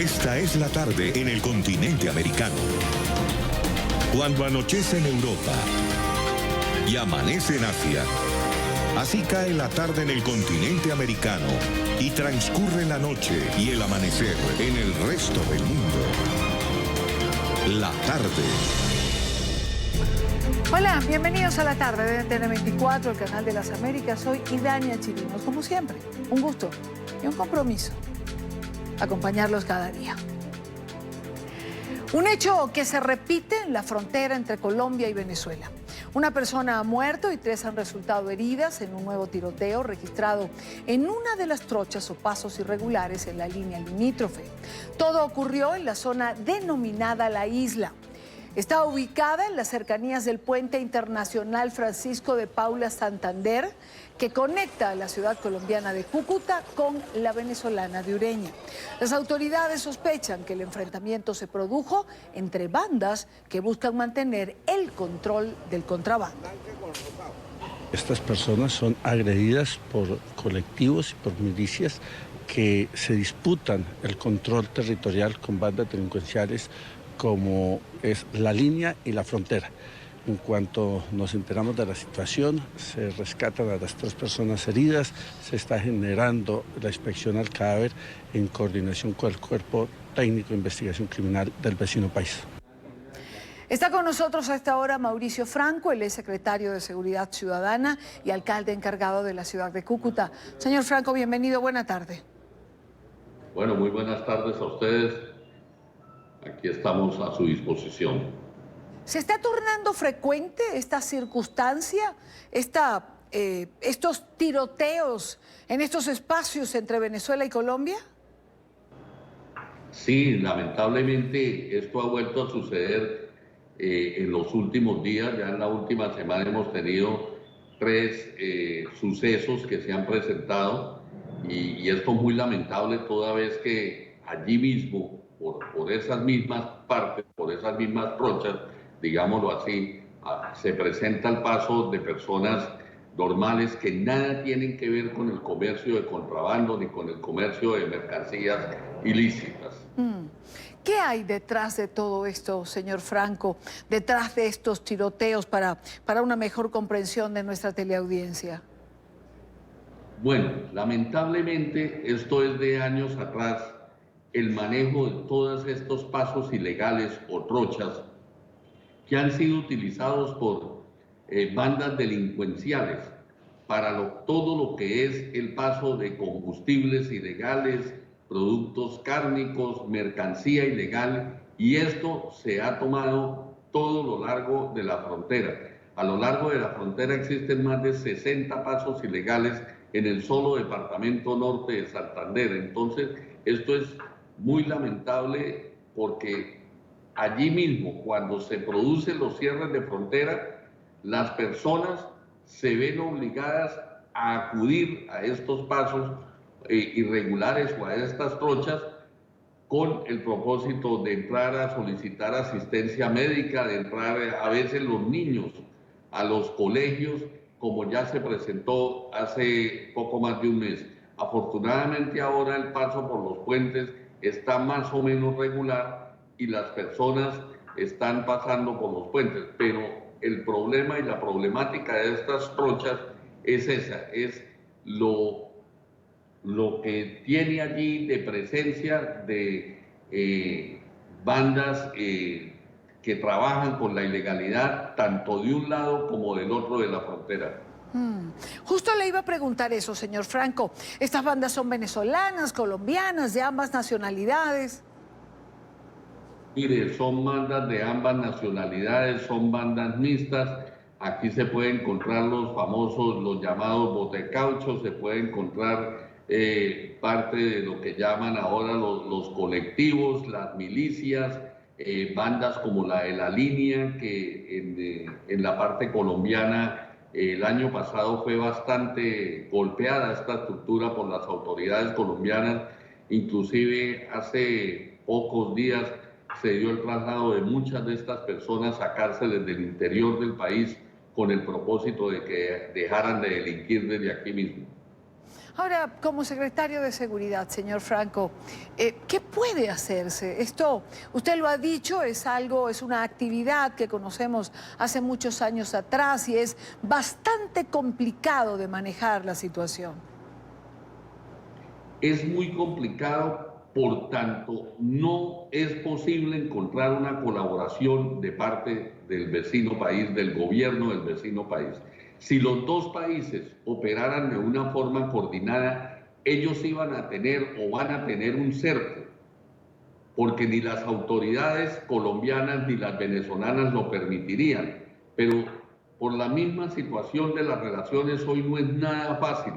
Esta es la tarde en el continente americano. Cuando anochece en Europa y amanece en Asia, así cae la tarde en el continente americano y transcurre la noche y el amanecer en el resto del mundo. La tarde. Hola, bienvenidos a la tarde de NTN 24, el canal de las Américas. Soy Idania Chirinos, como siempre, un gusto y un compromiso acompañarlos cada día. Un hecho que se repite en la frontera entre Colombia y Venezuela. Una persona ha muerto y 3 han resultado heridas en un nuevo tiroteo registrado en una de las trochas o pasos irregulares en la línea limítrofe. Todo ocurrió en la zona denominada La Isla. Está ubicada en las cercanías del puente internacional Francisco de Paula Santander, que conecta a la ciudad colombiana de Cúcuta con la venezolana de Ureña. Las autoridades sospechan que el enfrentamiento se produjo entre bandas que buscan mantener el control del contrabando. Estas personas son agredidas por colectivos y por milicias que se disputan el control territorial con bandas delincuenciales como es la línea y la frontera. En cuanto nos enteramos de la situación, se rescatan a las 3 personas heridas, se está generando la inspección al cadáver en coordinación con el Cuerpo Técnico de Investigación Criminal del vecino país. Está con nosotros a esta hora Mauricio Franco, él es secretario de Seguridad Ciudadana y alcalde encargado de la ciudad de Cúcuta. Señor Franco, bienvenido, buena tarde. Bueno, muy buenas tardes a ustedes. Aquí estamos a su disposición. ¿Se está tornando frecuente esta circunstancia, estos tiroteos en estos espacios entre Venezuela y Colombia? Sí, lamentablemente esto ha vuelto a suceder en los últimos días. Ya en la última semana hemos tenido 3 sucesos que se han presentado y esto es muy lamentable toda vez que allí mismo, por esas mismas partes, por esas mismas trochas, digámoslo así, se presenta el paso de personas normales que nada tienen que ver con el comercio de contrabando ni con el comercio de mercancías ilícitas. ¿Qué hay detrás de todo esto, señor Franco, detrás de estos tiroteos para una mejor comprensión de nuestra teleaudiencia? Bueno, lamentablemente esto es de años atrás, el manejo de todos estos pasos ilegales o trochas que han sido utilizados por bandas delincuenciales para todo lo que es el paso de combustibles ilegales, productos cárnicos, mercancía ilegal, y esto se ha tomado todo lo largo de la frontera. A lo largo de la frontera existen más de 60 pasos ilegales en el solo departamento norte de Santander. Entonces, esto es muy lamentable porque allí mismo, cuando se producen los cierres de frontera, las personas se ven obligadas a acudir a estos pasos irregulares o a estas trochas con el propósito de entrar a solicitar asistencia médica, de entrar a veces los niños a los colegios, como ya se presentó hace poco más de un mes. Afortunadamente ahora el paso por los puentes está más o menos regular y las personas están pasando por los puentes, pero el problema y la problemática de estas trochas es esa, es lo que tiene allí de presencia de bandas que trabajan con la ilegalidad tanto de un lado como del otro de la frontera. Justo le iba a preguntar eso, señor Franco. ¿Estas bandas son venezolanas, colombianas, de ambas nacionalidades? Mire, son bandas de ambas nacionalidades, son bandas mixtas. Aquí se pueden encontrar los famosos, los llamados botecauchos, se puede encontrar parte de lo que llaman ahora los colectivos, las milicias, bandas como la de La Línea, que en la parte colombiana el año pasado fue bastante golpeada esta estructura por las autoridades colombianas. Inclusive hace pocos días se dio el traslado de muchas de estas personas a cárceles del interior del país con el propósito de que dejaran de delinquir desde aquí mismo. Ahora, como secretario de Seguridad, señor Franco, ¿qué puede hacerse? Esto, usted lo ha dicho, es una actividad que conocemos hace muchos años atrás y es bastante complicado de manejar la situación. Es muy complicado, por tanto, no es posible encontrar una colaboración de parte del vecino país, del gobierno del vecino país. Si los dos países operaran de una forma coordinada, ellos iban a tener o van a tener un cerco, porque ni las autoridades colombianas ni las venezolanas lo permitirían. Pero por la misma situación de las relaciones hoy no es nada fácil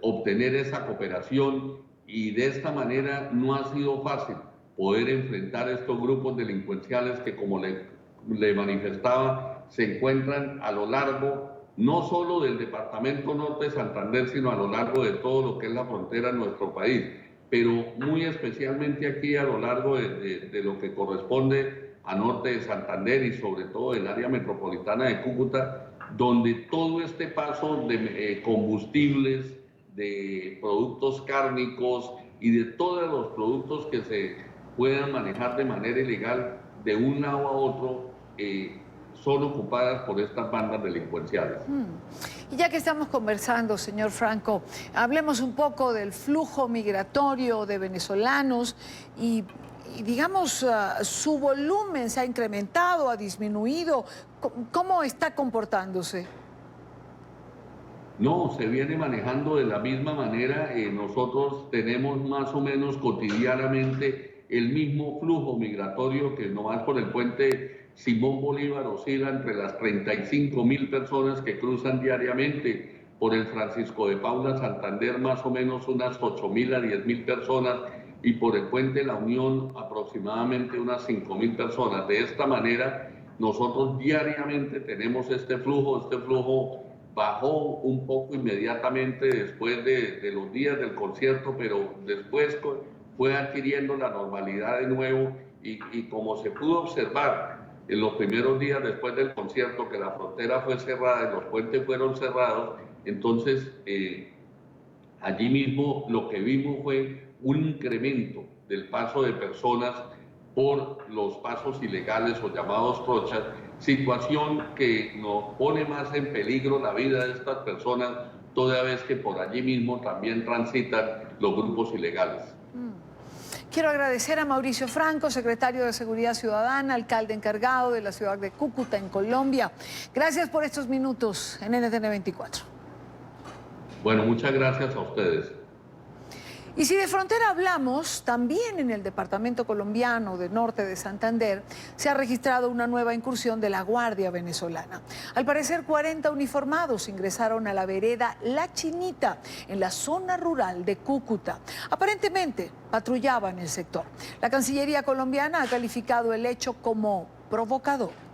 obtener esa cooperación y de esta manera no ha sido fácil poder enfrentar estos grupos delincuenciales que, como le manifestaba, se encuentran a lo largo no solo del departamento norte de Santander, sino a lo largo de todo lo que es la frontera en nuestro país, pero muy especialmente aquí a lo largo de lo que corresponde a norte de Santander y sobre todo el área metropolitana de Cúcuta, donde todo este paso de combustibles, de productos cárnicos y de todos los productos que se puedan manejar de manera ilegal de un lado a otro, son ocupadas por estas bandas delincuenciales. Y ya que estamos conversando, señor Franco, hablemos un poco del flujo migratorio de venezolanos y digamos, su volumen se ha incrementado, ha disminuido. ¿Cómo está comportándose? No, se viene manejando de la misma manera. Nosotros tenemos más o menos cotidianamente el mismo flujo migratorio que nomás por el puente Simón Bolívar oscila entre las 35.000 personas que cruzan diariamente, por el Francisco de Paula Santander más o menos unas 8.000 a 10.000 personas y por el puente La Unión aproximadamente unas 5.000 personas. De esta manera nosotros diariamente tenemos este flujo bajó un poco inmediatamente después de los días del concierto, pero después fue adquiriendo la normalidad de nuevo y como se pudo observar en los primeros días después del concierto que la frontera fue cerrada y los puentes fueron cerrados, entonces allí mismo lo que vimos fue un incremento del paso de personas por los pasos ilegales o llamados trochas, situación que nos pone más en peligro la vida de estas personas, toda vez que por allí mismo también transitan los grupos ilegales. Quiero agradecer a Mauricio Franco, secretario de Seguridad Ciudadana, alcalde encargado de la ciudad de Cúcuta, en Colombia. Gracias por estos minutos en NTN 24. Bueno, muchas gracias a ustedes. Y si de frontera hablamos, también en el departamento colombiano de norte de Santander se ha registrado una nueva incursión de la Guardia venezolana. Al parecer, 40 uniformados ingresaron a la vereda La Chinita, en la zona rural de Cúcuta. Aparentemente, patrullaban el sector. La Cancillería colombiana ha calificado el hecho como provocador.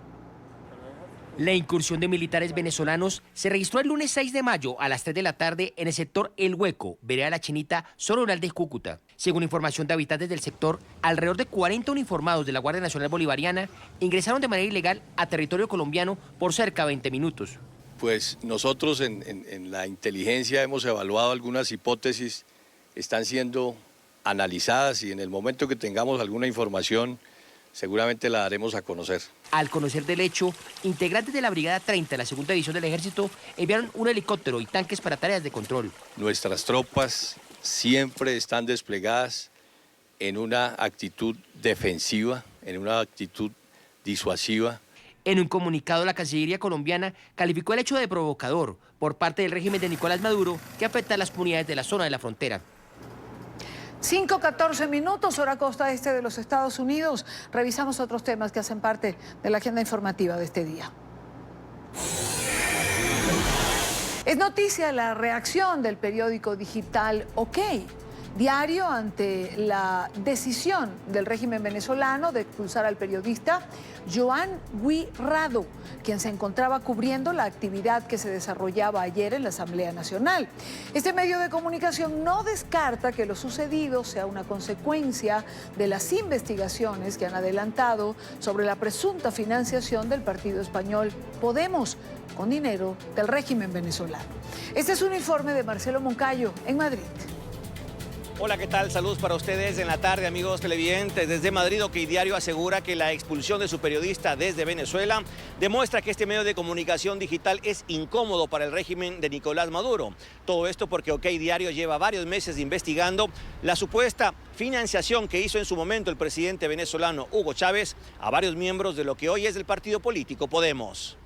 La incursión de militares venezolanos se registró el lunes 6 de mayo a las 3 de la tarde en el sector El Hueco, vereda La Chinita, zona rural de Cúcuta. Según información de habitantes del sector, alrededor de 40 uniformados de la Guardia Nacional Bolivariana ingresaron de manera ilegal a territorio colombiano por cerca de 20 minutos. Pues nosotros en la inteligencia hemos evaluado algunas hipótesis, están siendo analizadas y en el momento que tengamos alguna información seguramente la daremos a conocer. Al conocer del hecho, integrantes de la Brigada 30 de la Segunda División del Ejército enviaron un helicóptero y tanques para tareas de control. Nuestras tropas siempre están desplegadas en una actitud defensiva, en una actitud disuasiva. En un comunicado, la Cancillería colombiana calificó el hecho de provocador por parte del régimen de Nicolás Maduro que afecta a las comunidades de la zona de la frontera. 5:14 minutos, hora costa este de los Estados Unidos. Revisamos otros temas que hacen parte de la agenda informativa de este día. Es noticia la reacción del periódico digital OK, Diario, ante la decisión del régimen venezolano de expulsar al periodista Joan Guirado, quien se encontraba cubriendo la actividad que se desarrollaba ayer en la Asamblea Nacional. Este medio de comunicación no descarta que lo sucedido sea una consecuencia de las investigaciones que han adelantado sobre la presunta financiación del partido español Podemos con dinero del régimen venezolano. Este es un informe de Marcelo Moncayo en Madrid. Hola, ¿qué tal? Saludos para ustedes en la tarde, amigos televidentes. Desde Madrid, OK Diario asegura que la expulsión de su periodista desde Venezuela demuestra que este medio de comunicación digital es incómodo para el régimen de Nicolás Maduro. Todo esto porque OK Diario lleva varios meses investigando la supuesta financiación que hizo en su momento el presidente venezolano Hugo Chávez a varios miembros de lo que hoy es el partido político Podemos.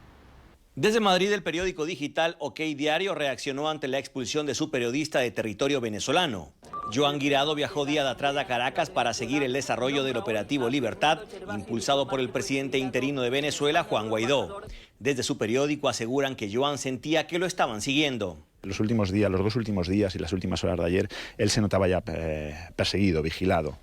Desde Madrid, el periódico digital OK Diario reaccionó ante la expulsión de su periodista de territorio venezolano. Joan Guirado viajó días atrás a Caracas para seguir el desarrollo del operativo Libertad, impulsado por el presidente interino de Venezuela, Juan Guaidó. Desde su periódico aseguran que Joan sentía que lo estaban siguiendo. Los últimos días, los 2 últimos días y las últimas horas de ayer, él se notaba ya perseguido, vigilado.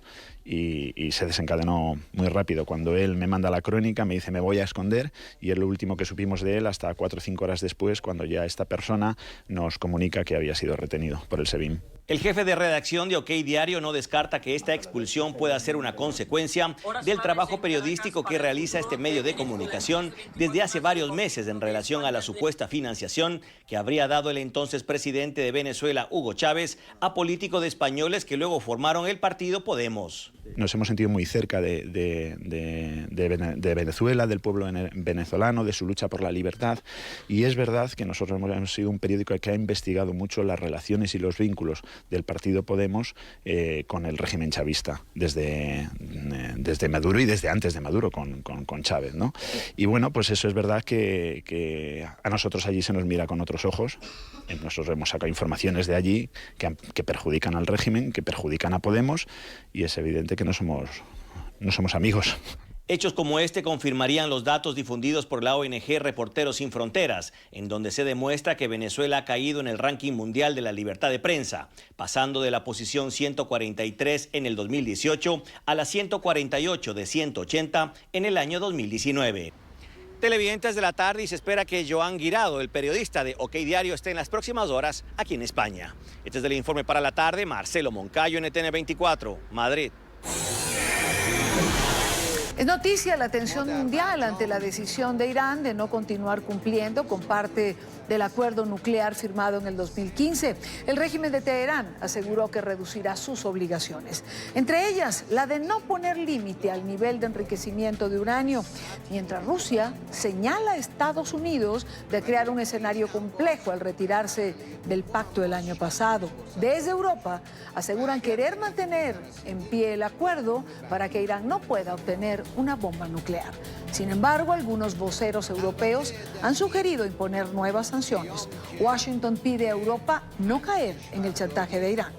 Y se desencadenó muy rápido. Cuando él me manda la crónica, me dice me voy a esconder, y es lo último que supimos de él hasta 4 o 5 horas después, cuando ya esta persona nos comunica que había sido retenido por el SEBIN. El jefe de redacción de OK Diario no descarta que esta expulsión pueda ser una consecuencia del trabajo periodístico que realiza este medio de comunicación desde hace varios meses en relación a la supuesta financiación que habría dado el entonces presidente de Venezuela, Hugo Chávez, a políticos españoles que luego formaron el partido Podemos. Nos hemos sentido muy cerca de Venezuela, del pueblo venezolano, de su lucha por la libertad, y es verdad que nosotros hemos sido un periódico que ha investigado mucho las relaciones y los vínculos del partido Podemos con el régimen chavista, desde Maduro y desde antes de Maduro con Chávez, ¿no? Y bueno, pues eso es verdad que a nosotros allí se nos mira con otros ojos. Nosotros hemos sacado informaciones de allí que perjudican al régimen, que perjudican a Podemos, y es evidente que no somos amigos. Hechos como este confirmarían los datos difundidos por la ONG Reporteros Sin Fronteras, en donde se demuestra que Venezuela ha caído en el ranking mundial de la libertad de prensa, pasando de la posición 143 en el 2018 a la 148 de 180 en el año 2019. Televidentes de la tarde, y se espera que Joan Guirado, el periodista de OK Diario, esté en las próximas horas aquí en España. Este es el informe para la tarde. Marcelo Moncayo, NTN 24, Madrid. Es noticia la tensión mundial ante la decisión de Irán de no continuar cumpliendo con parte del acuerdo nuclear firmado en el 2015. El régimen de Teherán aseguró que reducirá sus obligaciones, entre ellas la de no poner límite al nivel de enriquecimiento de uranio, mientras Rusia señala a Estados Unidos de crear un escenario complejo al retirarse del pacto del año pasado. Desde Europa aseguran querer mantener en pie el acuerdo para que Irán no pueda obtener una bomba nuclear. Sin embargo, algunos voceros europeos han sugerido imponer nuevas sanciones. Washington pide a Europa no caer en el chantaje de Irán.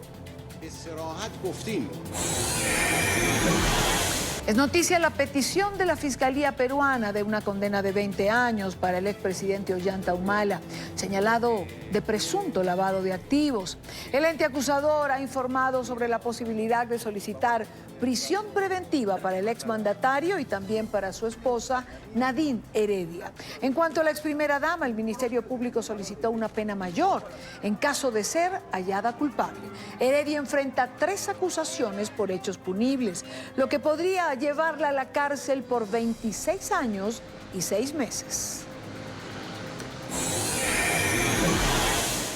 Es noticia la petición de la Fiscalía peruana de una condena de 20 años para el expresidente Ollanta Humala, señalado de presunto lavado de activos. El ente acusador ha informado sobre la posibilidad de solicitar prisión preventiva para el exmandatario y también para su esposa Nadine Heredia. En cuanto a la exprimera dama, el Ministerio Público solicitó una pena mayor en caso de ser hallada culpable. Heredia enfrenta 3 acusaciones por hechos punibles, lo que podría llevarla a la cárcel por 26 años y 6 meses.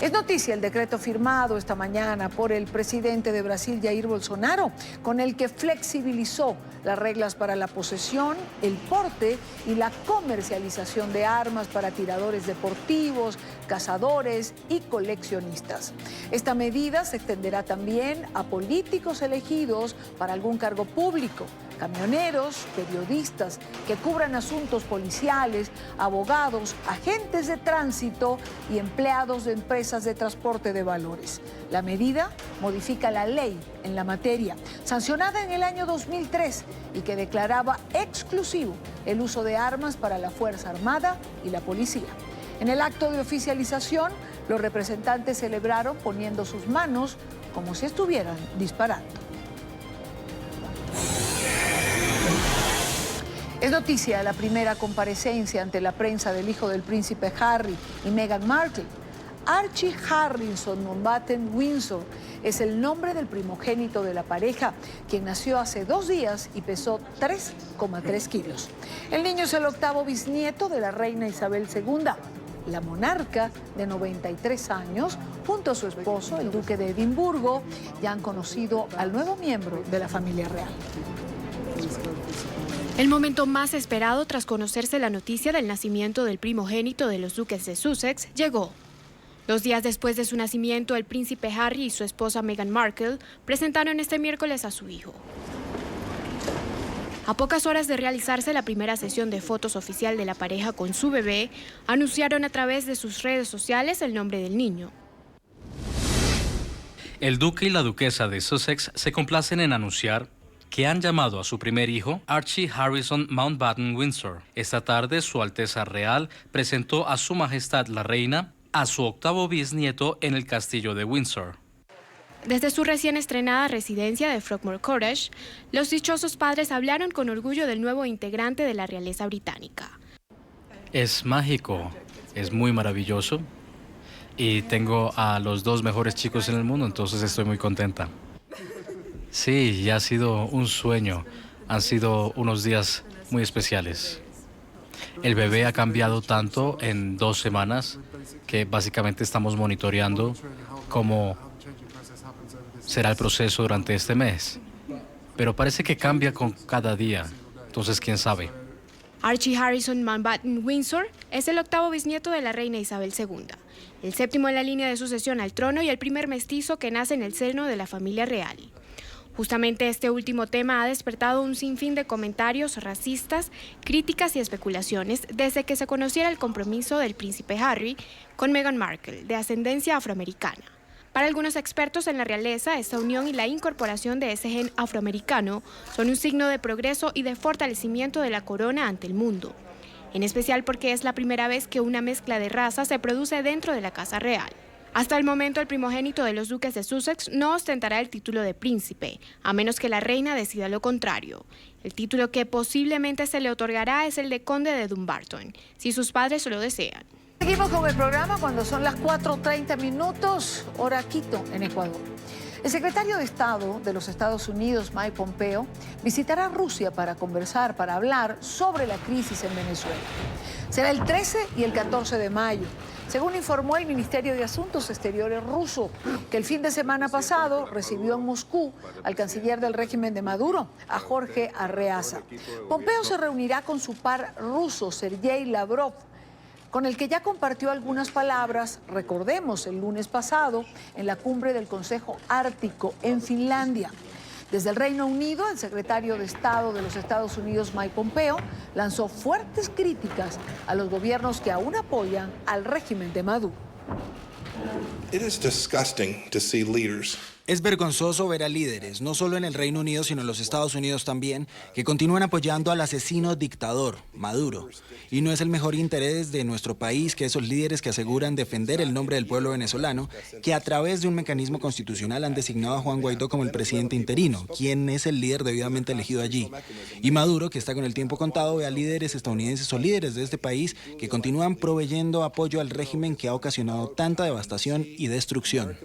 Es noticia el decreto firmado esta mañana por el presidente de Brasil, Jair Bolsonaro, con el que flexibilizó las reglas para la posesión, el porte y la comercialización de armas para tiradores deportivos, cazadores y coleccionistas. Esta medida se extenderá también a políticos elegidos para algún cargo público, camioneros, periodistas que cubran asuntos policiales, abogados, agentes de tránsito y empleados de empresas de transporte de valores. La medida modifica la ley en la materia, sancionada en el año 2003 y que declaraba exclusivo el uso de armas para la Fuerza Armada y la policía. En el acto de oficialización, los representantes celebraron poniendo sus manos como si estuvieran disparando. Es noticia la primera comparecencia ante la prensa del hijo del príncipe Harry y Meghan Markle. Archie Harrison Mountbatten Windsor es el nombre del primogénito de la pareja, quien nació hace 2 días y pesó 3,3 kilos. El niño es el octavo bisnieto de la reina Isabel II. La monarca, de 93 años, junto a su esposo, el duque de Edimburgo, ya han conocido al nuevo miembro de la familia real. El momento más esperado tras conocerse la noticia del nacimiento del primogénito de los duques de Sussex llegó. 2 días después de su nacimiento, el príncipe Harry y su esposa Meghan Markle presentaron este miércoles a su hijo. A pocas horas de realizarse la primera sesión de fotos oficial de la pareja con su bebé, anunciaron a través de sus redes sociales el nombre del niño. El duque y la duquesa de Sussex se complacen en anunciar que han llamado a su primer hijo Archie Harrison Mountbatten Windsor. Esta tarde, Su Alteza Real presentó a Su Majestad la Reina a su octavo bisnieto en el castillo de Windsor. Desde su recién estrenada residencia de Frogmore Cottage, los dichosos padres hablaron con orgullo del nuevo integrante de la realeza británica. Es mágico, es muy maravilloso y tengo a los 2 mejores chicos en el mundo, entonces estoy muy contenta. Sí, ya ha sido un sueño, han sido unos días muy especiales. El bebé ha cambiado tanto en 2 semanas que básicamente estamos monitoreando cómo será el proceso durante este mes. Pero parece que cambia con cada día, entonces quién sabe. Archie Harrison Mountbatten Windsor es el octavo bisnieto de la reina Isabel II, el séptimo en la línea de sucesión al trono y el primer mestizo que nace en el seno de la familia real. Justamente este último tema ha despertado un sinfín de comentarios racistas, críticas y especulaciones desde que se conociera el compromiso del príncipe Harry con Meghan Markle, de ascendencia afroamericana. Para algunos expertos en la realeza, esta unión y la incorporación de ese gen afroamericano son un signo de progreso y de fortalecimiento de la corona ante el mundo, en especial porque es la primera vez que una mezcla de razas se produce dentro de la Casa Real. Hasta el momento, el primogénito de los duques de Sussex no ostentará el título de príncipe, a menos que la reina decida lo contrario. El título que posiblemente se le otorgará es el de conde de Dumbarton, si sus padres lo desean. Seguimos con el programa cuando son las 4:30, hora Quito, en Ecuador. El secretario de Estado de los Estados Unidos, Mike Pompeo, visitará Rusia para conversar, para hablar sobre la crisis en Venezuela. Será el 13 y el 14 de mayo. Según informó el Ministerio de Asuntos Exteriores ruso, que el fin de semana pasado recibió en Moscú al canciller del régimen de Maduro, a Jorge Arreaza. Pompeo se reunirá con su par ruso, Sergei Lavrov, con el que ya compartió algunas palabras, recordemos, el lunes pasado, en la cumbre del Consejo Ártico en Finlandia. Desde el Reino Unido, el secretario de Estado de los Estados Unidos, Mike Pompeo, lanzó fuertes críticas a los gobiernos que aún apoyan al régimen de Maduro. Es vergonzoso ver a líderes, no solo en el Reino Unido, sino en los Estados Unidos también, que continúan apoyando al asesino dictador, Maduro. Y no es el mejor interés de nuestro país que esos líderes que aseguran defender el nombre del pueblo venezolano, que a través de un mecanismo constitucional han designado a Juan Guaidó como el presidente interino, quien es el líder debidamente elegido allí. Y Maduro, que está con el tiempo contado, ve a líderes estadounidenses o líderes de este país que continúan proveyendo apoyo al régimen que ha ocasionado tanta devastación y destrucción.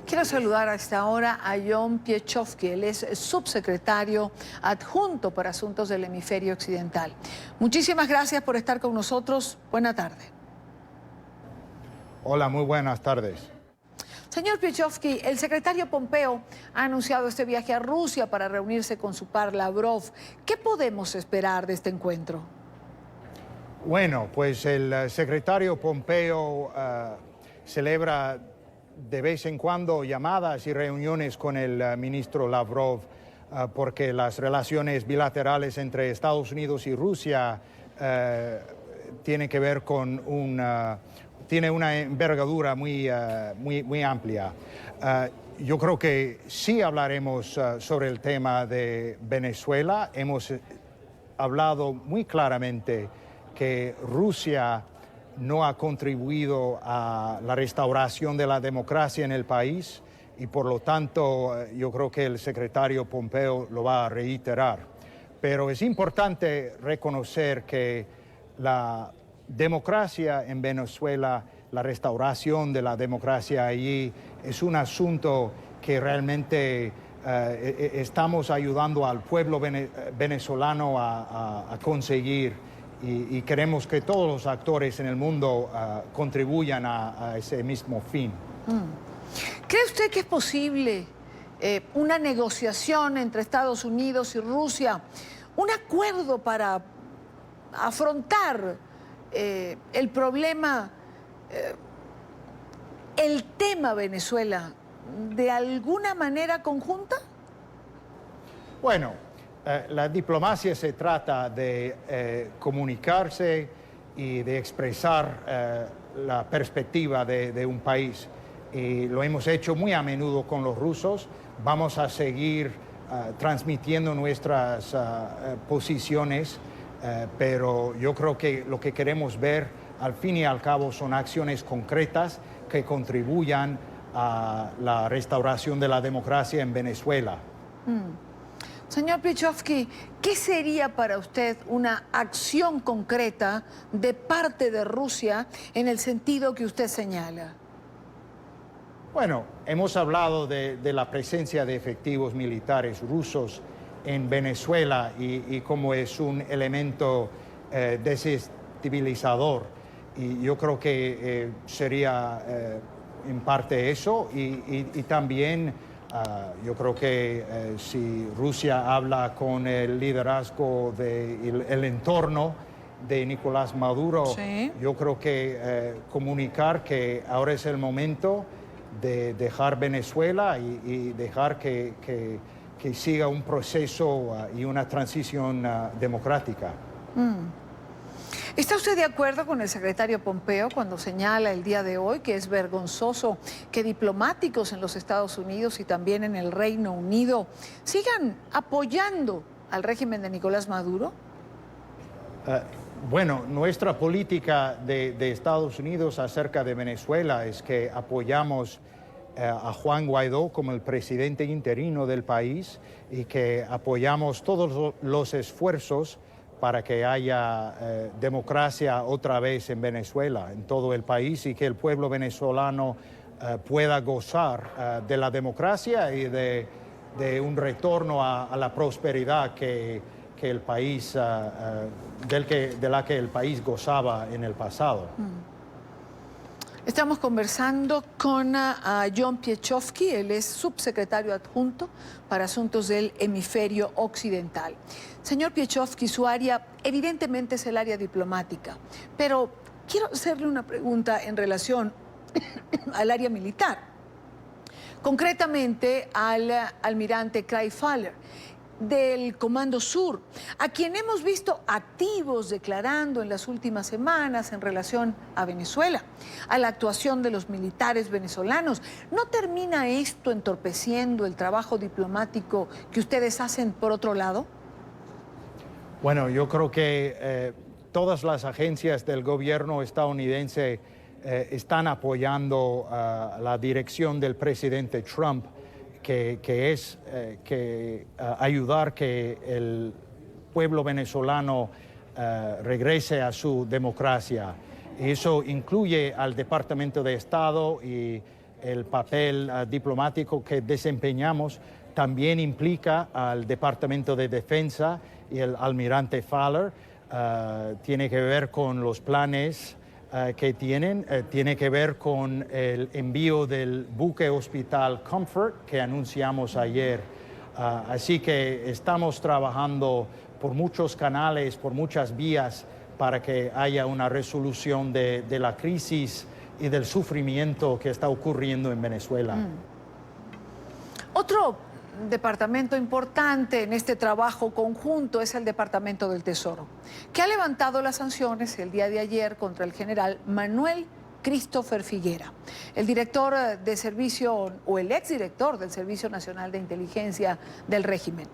Quiero saludar a esta hora a John Piechowski, él es subsecretario adjunto para asuntos del hemisferio occidental. Muchísimas gracias por estar con nosotros. Buena tarde. Hola, muy buenas tardes. Señor Piechowski, el secretario Pompeo ha anunciado este viaje a Rusia para reunirse con su par Lavrov. ¿Qué podemos esperar de este encuentro? Bueno, pues el secretario Pompeo celebra de vez en cuando llamadas y reuniones con el ministro Lavrov porque las relaciones bilaterales entre Estados Unidos y Rusia tienen que ver con tiene una envergadura muy amplia. Yo creo que sí hablaremos sobre el tema de Venezuela. Hemos hablado muy claramente que Rusia no ha contribuido a la restauración de la democracia en el país, y por lo tanto yo creo que el secretario Pompeo lo va a reiterar. Pero es importante reconocer que la democracia en Venezuela, la restauración de la democracia allí, es un asunto que realmente estamos ayudando al pueblo venezolano a conseguir, y queremos que todos los actores en el mundo contribuyan a ese mismo fin. ¿Cree usted que es posible una negociación entre Estados Unidos y Rusia, un acuerdo para afrontar el problema, el tema Venezuela, de alguna manera conjunta? Bueno, la diplomacia se trata de comunicarse y de expresar la perspectiva de un país. Y lo hemos hecho muy a menudo con los rusos. Vamos a seguir transmitiendo nuestras posiciones, pero yo creo que lo que queremos ver al fin y al cabo son acciones concretas que contribuyan a la restauración de la democracia en Venezuela. Señor Piechowski, ¿qué sería para usted una acción concreta de parte de Rusia en el sentido que usted señala? Bueno, hemos hablado de la presencia de efectivos militares rusos en Venezuela y cómo es un elemento desestabilizador. Y yo creo que sería en parte eso, y también yo creo que si Rusia habla con el liderazgo del entorno de Nicolás Maduro, sí, yo creo que comunicar que ahora es el momento de dejar Venezuela y dejar que siga un proceso y una transición democrática. ¿Está usted de acuerdo con el secretario Pompeo cuando señala el día de hoy que es vergonzoso que diplomáticos en los Estados Unidos y también en el Reino Unido sigan apoyando al régimen de Nicolás Maduro? Bueno, nuestra política de Estados Unidos acerca de Venezuela es que apoyamos a Juan Guaidó como el presidente interino del país y que apoyamos todos los esfuerzos para que haya democracia otra vez en Venezuela, en todo el país, y que el pueblo venezolano pueda gozar de la democracia y de un retorno a la prosperidad que el país, de la que el país gozaba en el pasado. Estamos conversando con John Piechowski, él es subsecretario adjunto para asuntos del hemisferio occidental. Señor Piechowski, su área evidentemente es el área diplomática, pero quiero hacerle una pregunta en relación al área militar, concretamente al almirante Craig Faller del Comando Sur, a quien hemos visto activos declarando en las últimas semanas en relación a Venezuela, a la actuación de los militares venezolanos. ¿No termina esto entorpeciendo el trabajo diplomático que ustedes hacen por otro lado? Bueno, yo creo que todas las agencias del gobierno estadounidense están apoyando la dirección del presidente Trump, que es ayudar que el pueblo venezolano regrese a su democracia. Y eso incluye al Departamento de Estado, y el papel diplomático que desempeñamos también implica al Departamento de Defensa y el almirante Faller. Tiene que ver con los planes que tienen, tiene que ver con el envío del buque hospital Comfort que anunciamos ayer. Así que estamos trabajando por muchos canales, por muchas vías, para que haya una resolución de la crisis y del sufrimiento que está ocurriendo en Venezuela. Otro departamento importante en este trabajo conjunto es el Departamento del Tesoro, que ha levantado las sanciones el día de ayer contra el general Manuel Christopher Figuera, el director de servicio o el exdirector del Servicio Nacional de Inteligencia del régimen.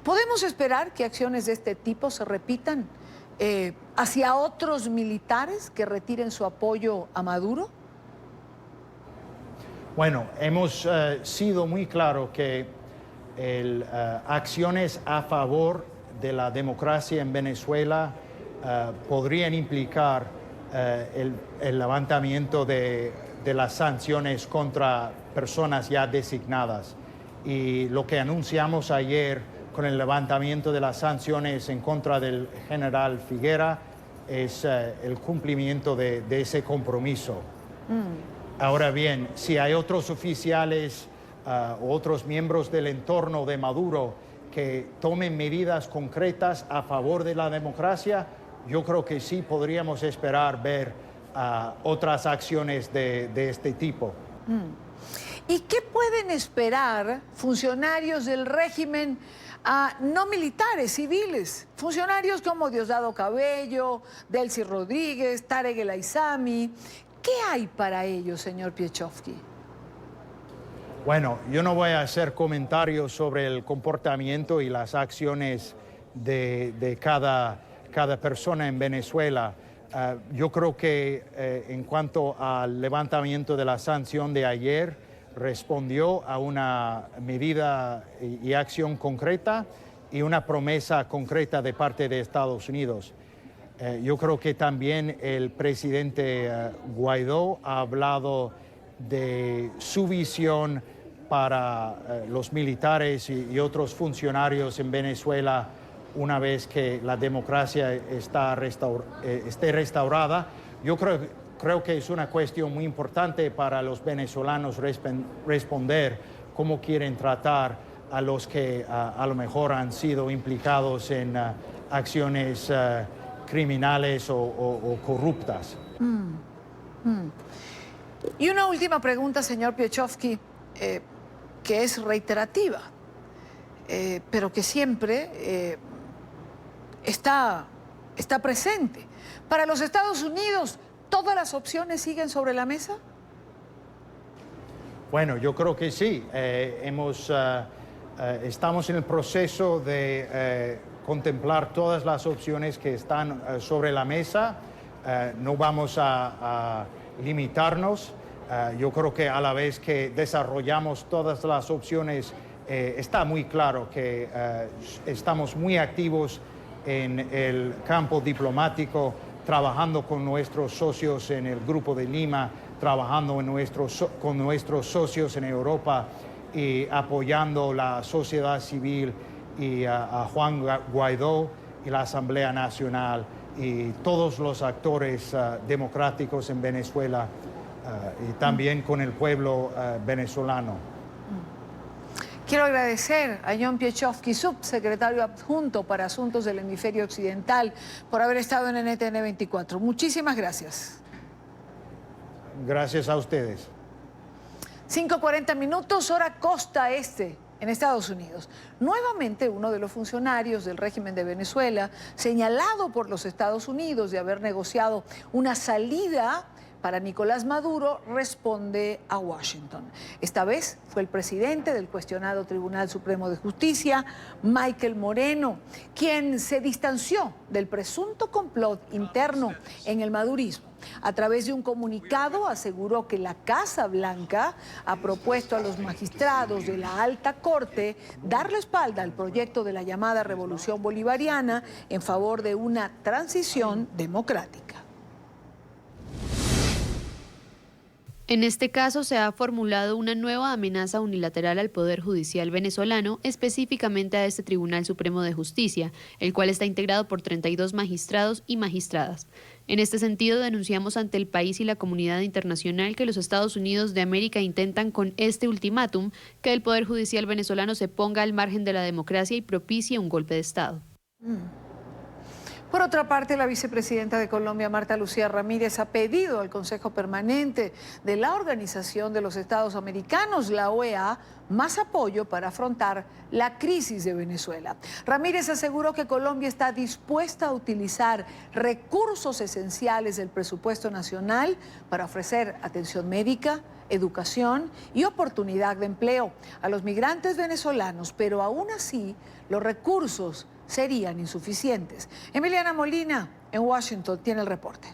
¿Podemos esperar que acciones de este tipo se repitan hacia otros militares que retiren su apoyo a Maduro? Bueno, hemos sido muy claros que acciones a favor de la democracia en Venezuela podrían implicar el levantamiento de las sanciones contra personas ya designadas. Y lo que anunciamos ayer con el levantamiento de las sanciones en contra del general Figuera es el cumplimiento de ese compromiso. Ahora bien, si hay otros oficiales u otros miembros del entorno de Maduro que tomen medidas concretas a favor de la democracia, yo creo que sí podríamos esperar ver otras acciones de este tipo. ¿Y qué pueden esperar funcionarios del régimen, no militares, civiles? Funcionarios como Diosdado Cabello, Delcy Rodríguez, Tarek El Aissami. ¿Qué hay para ellos, señor Piechowski? Bueno, yo no voy a hacer comentarios sobre el comportamiento y las acciones de cada persona en Venezuela. Yo creo que en cuanto al levantamiento de la sanción de ayer, respondió a una medida y acción concreta y una promesa concreta de parte de Estados Unidos. Yo creo que también el presidente Guaidó ha hablado de su visión para los militares y otros funcionarios en Venezuela una vez que la democracia esté restaurada. Yo creo que es una cuestión muy importante para los venezolanos responder cómo quieren tratar a los que a lo mejor han sido implicados en acciones criminales o corruptas. Y una última pregunta, señor Piechowski, que es reiterativa, pero que siempre está presente. Para los Estados Unidos, ¿todas las opciones siguen sobre la mesa? Bueno, yo creo que sí. Estamos en el proceso de contemplar todas las opciones que están sobre la mesa. No vamos a limitarnos. Yo creo que a la vez que desarrollamos todas las opciones, está muy claro que estamos muy activos en el campo diplomático, trabajando con nuestros socios en el Grupo de Lima, trabajando con nuestros socios en Europa y apoyando la sociedad civil y a Juan Guaidó y la Asamblea Nacional y todos los actores democráticos en Venezuela y también con el pueblo venezolano. Quiero agradecer a John Piechowski, subsecretario adjunto para Asuntos del Hemisferio Occidental, por haber estado en NTN 24. Muchísimas gracias. Gracias a ustedes. 5:40 minutos, hora costa este, en Estados Unidos. Nuevamente, uno de los funcionarios del régimen de Venezuela, señalado por los Estados Unidos de haber negociado una salida para Nicolás Maduro, responde a Washington. Esta vez fue el presidente del cuestionado Tribunal Supremo de Justicia, Michael Moreno, quien se distanció del presunto complot interno en el madurismo. A través de un comunicado aseguró que la Casa Blanca ha propuesto a los magistrados de la Alta Corte dar la espalda al proyecto de la llamada Revolución Bolivariana en favor de una transición democrática. En este caso se ha formulado una nueva amenaza unilateral al Poder Judicial venezolano, específicamente a este Tribunal Supremo de Justicia, el cual está integrado por 32 magistrados y magistradas. En este sentido, denunciamos ante el país y la comunidad internacional que los Estados Unidos de América intentan con este ultimátum que el Poder Judicial venezolano se ponga al margen de la democracia y propicie un golpe de Estado. Por otra parte, la vicepresidenta de Colombia, Marta Lucía Ramírez, ha pedido al Consejo Permanente de la Organización de los Estados Americanos, la OEA, más apoyo para afrontar la crisis de Venezuela. Ramírez aseguró que Colombia está dispuesta a utilizar recursos esenciales del presupuesto nacional para ofrecer atención médica, educación y oportunidad de empleo a los migrantes venezolanos, pero aún así los recursos serían insuficientes. Emiliana Molina, en Washington, tiene el reporte.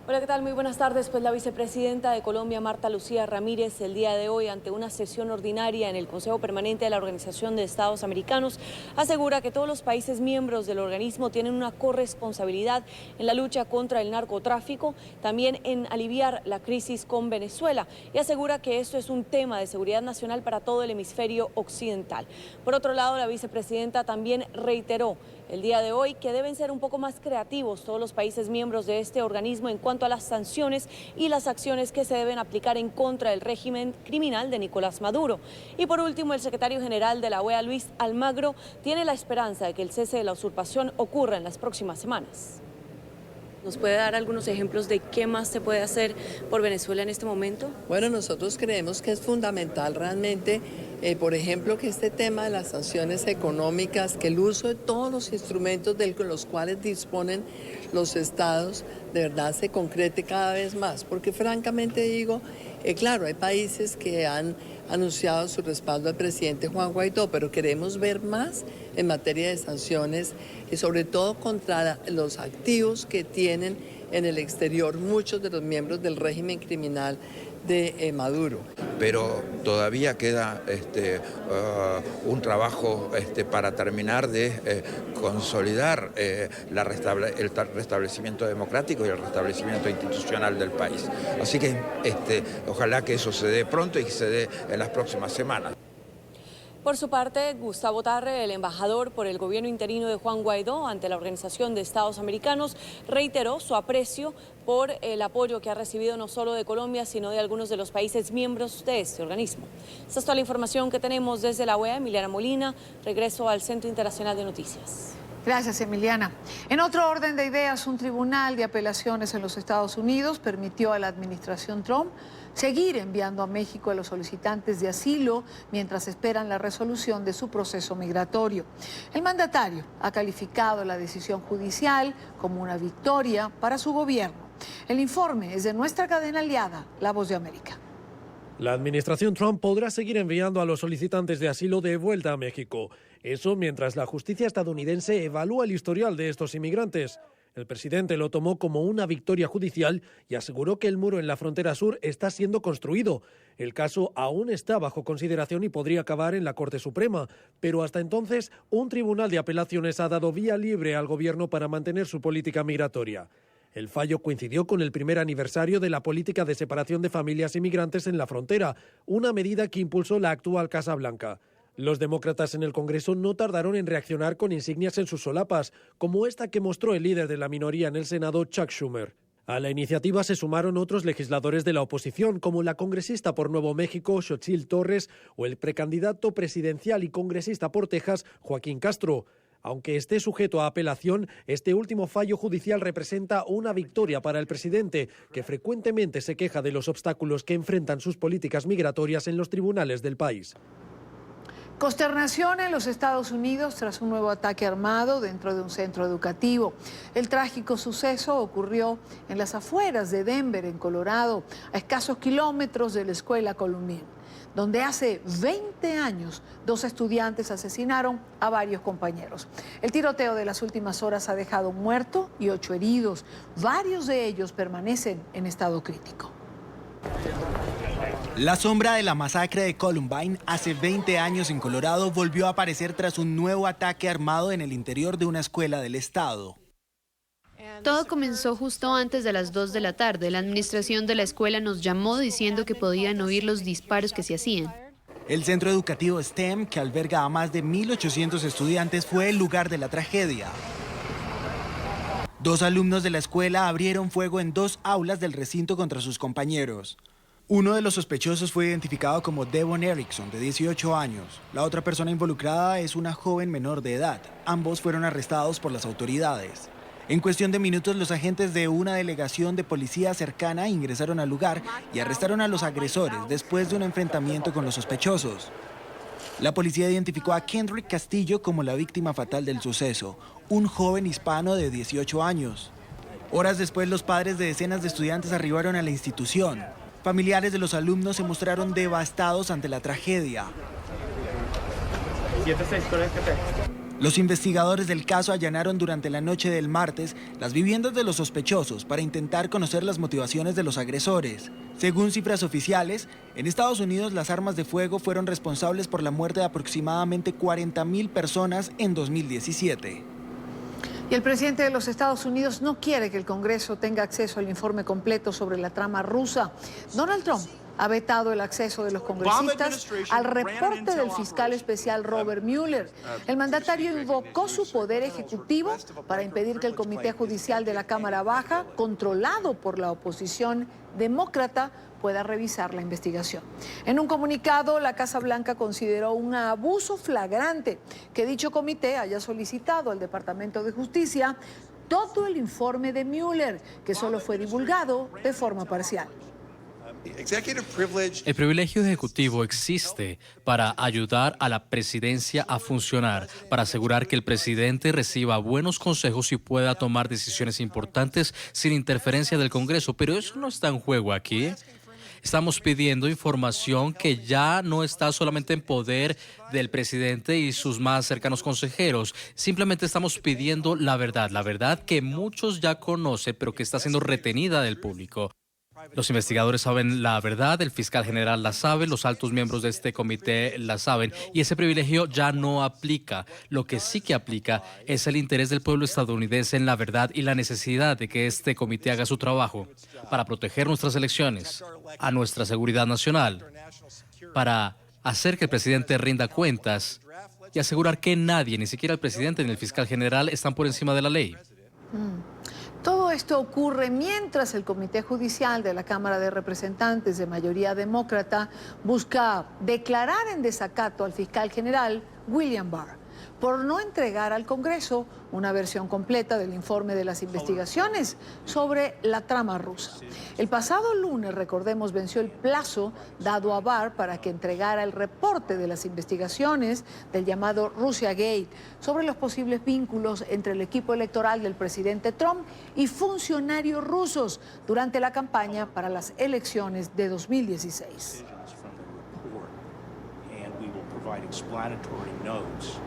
Hola, ¿qué tal? Muy buenas tardes. Pues la vicepresidenta de Colombia, Marta Lucía Ramírez, el día de hoy, ante una sesión ordinaria en el Consejo Permanente de la Organización de Estados Americanos, asegura que todos los países miembros del organismo tienen una corresponsabilidad en la lucha contra el narcotráfico, también en aliviar la crisis con Venezuela, y asegura que esto es un tema de seguridad nacional para todo el hemisferio occidental. Por otro lado, la vicepresidenta también reiteró el día de hoy que deben ser un poco más creativos todos los países miembros de este organismo en cuanto a las sanciones y las acciones que se deben aplicar en contra del régimen criminal de Nicolás Maduro. Y por último, el secretario general de la OEA, Luis Almagro, tiene la esperanza de que el cese de la usurpación ocurra en las próximas semanas. ¿Nos puede dar algunos ejemplos de qué más se puede hacer por Venezuela en este momento? Bueno, nosotros creemos que es fundamental realmente, por ejemplo, que este tema de las sanciones económicas, que el uso de todos los instrumentos de los cuales disponen los estados, de verdad se concrete cada vez más. Porque francamente digo, claro, hay países que han anunciado su respaldo al presidente Juan Guaidó, pero queremos ver más en materia de sanciones y sobre todo contra los activos que tienen en el exterior muchos de los miembros del régimen criminal de Maduro. Pero todavía queda un trabajo para terminar de consolidar el restablecimiento democrático y el restablecimiento institucional del país. Así que ojalá que eso se dé pronto y que se dé en las próximas semanas. Por su parte, Gustavo Tarre, el embajador por el gobierno interino de Juan Guaidó ante la Organización de Estados Americanos, reiteró su aprecio por el apoyo que ha recibido no solo de Colombia, sino de algunos de los países miembros de este organismo. Esta es toda la información que tenemos desde la OEA. Emiliana Molina, regreso al Centro Internacional de Noticias. Gracias, Emiliana. En otro orden de ideas, un tribunal de apelaciones en los Estados Unidos permitió a la administración Trump seguir enviando a México a los solicitantes de asilo mientras esperan la resolución de su proceso migratorio. El mandatario ha calificado la decisión judicial como una victoria para su gobierno. El informe es de nuestra cadena aliada, La Voz de América. La administración Trump podrá seguir enviando a los solicitantes de asilo de vuelta a México. Eso mientras la justicia estadounidense evalúa el historial de estos inmigrantes. El presidente lo tomó como una victoria judicial y aseguró que el muro en la frontera sur está siendo construido. El caso aún está bajo consideración y podría acabar en la Corte Suprema, pero hasta entonces un tribunal de apelaciones ha dado vía libre al gobierno para mantener su política migratoria. El fallo coincidió con el primer aniversario de la política de separación de familias inmigrantes en la frontera, una medida que impulsó la actual Casa Blanca. Los demócratas en el Congreso no tardaron en reaccionar con insignias en sus solapas, como esta que mostró el líder de la minoría en el Senado, Chuck Schumer. A la iniciativa se sumaron otros legisladores de la oposición, como la congresista por Nuevo México, Xochitl Torres, o el precandidato presidencial y congresista por Texas, Joaquín Castro. Aunque esté sujeto a apelación, este último fallo judicial representa una victoria para el presidente, que frecuentemente se queja de los obstáculos que enfrentan sus políticas migratorias en los tribunales del país. Consternación en los Estados Unidos tras un nuevo ataque armado dentro de un centro educativo. El trágico suceso ocurrió en las afueras de Denver, en Colorado, a escasos kilómetros de la escuela Columbine, donde hace 20 años 2 estudiantes asesinaron a varios compañeros. El tiroteo de las últimas horas ha dejado un muerto y 8 heridos. Varios de ellos permanecen en estado crítico. La sombra de la masacre de Columbine hace 20 años en Colorado volvió a aparecer tras un nuevo ataque armado en el interior de una escuela del estado. Todo comenzó justo antes de las 2 de la tarde. La administración de la escuela nos llamó diciendo que podían oír los disparos que se hacían. El centro educativo STEM, que alberga a más de 1.800 estudiantes, fue el lugar de la tragedia. 2 alumnos de la escuela abrieron fuego en 2 aulas del recinto contra sus compañeros. Uno de los sospechosos fue identificado como Devon Erickson, de 18 años. La otra persona involucrada es una joven menor de edad. Ambos fueron arrestados por las autoridades. En cuestión de minutos, los agentes de una delegación de policía cercana ingresaron al lugar y arrestaron a los agresores después de un enfrentamiento con los sospechosos. La policía identificó a Kendrick Castillo como la víctima fatal del suceso, un joven hispano de 18 años. Horas después, los padres de decenas de estudiantes arribaron a la institución. Familiares de los alumnos se mostraron devastados ante la tragedia. Los investigadores del caso allanaron durante la noche del martes las viviendas de los sospechosos para intentar conocer las motivaciones de los agresores. Según cifras oficiales, en Estados Unidos las armas de fuego fueron responsables por la muerte de aproximadamente 40.000 personas en 2017. Y el presidente de los Estados Unidos no quiere que el Congreso tenga acceso al informe completo sobre la trama rusa. Donald Trump ha vetado el acceso de los congresistas al reporte del fiscal especial Robert Mueller. El mandatario invocó su poder ejecutivo para impedir que el Comité Judicial de la Cámara Baja, controlado por la oposición demócrata, pueda revisar la investigación. En un comunicado, la Casa Blanca consideró un abuso flagrante que dicho comité haya solicitado al Departamento de Justicia todo el informe de Mueller, que solo fue divulgado de forma parcial. El privilegio ejecutivo existe para ayudar a la presidencia a funcionar, para asegurar que el presidente reciba buenos consejos y pueda tomar decisiones importantes sin interferencia del Congreso. Pero eso no está en juego aquí. Estamos pidiendo información que ya no está solamente en poder del presidente y sus más cercanos consejeros. Simplemente estamos pidiendo la verdad que muchos ya conocen, pero que está siendo retenida del público. Los investigadores saben la verdad, el fiscal general la sabe, los altos miembros de este comité la saben y ese privilegio ya no aplica. Lo que sí que aplica es el interés del pueblo estadounidense en la verdad y la necesidad de que este comité haga su trabajo para proteger nuestras elecciones, a nuestra seguridad nacional, para hacer que el presidente rinda cuentas y asegurar que nadie, ni siquiera el presidente ni el fiscal general, están por encima de la ley. Todo esto ocurre mientras el Comité Judicial de la Cámara de Representantes de mayoría demócrata busca declarar en desacato al fiscal general William Barr por no entregar al Congreso una versión completa del informe de las investigaciones sobre la trama rusa. El pasado lunes, recordemos, venció el plazo dado a Barr para que entregara el reporte de las investigaciones del llamado Russiagate sobre los posibles vínculos entre el equipo electoral del presidente Trump y funcionarios rusos durante la campaña para las elecciones de 2016.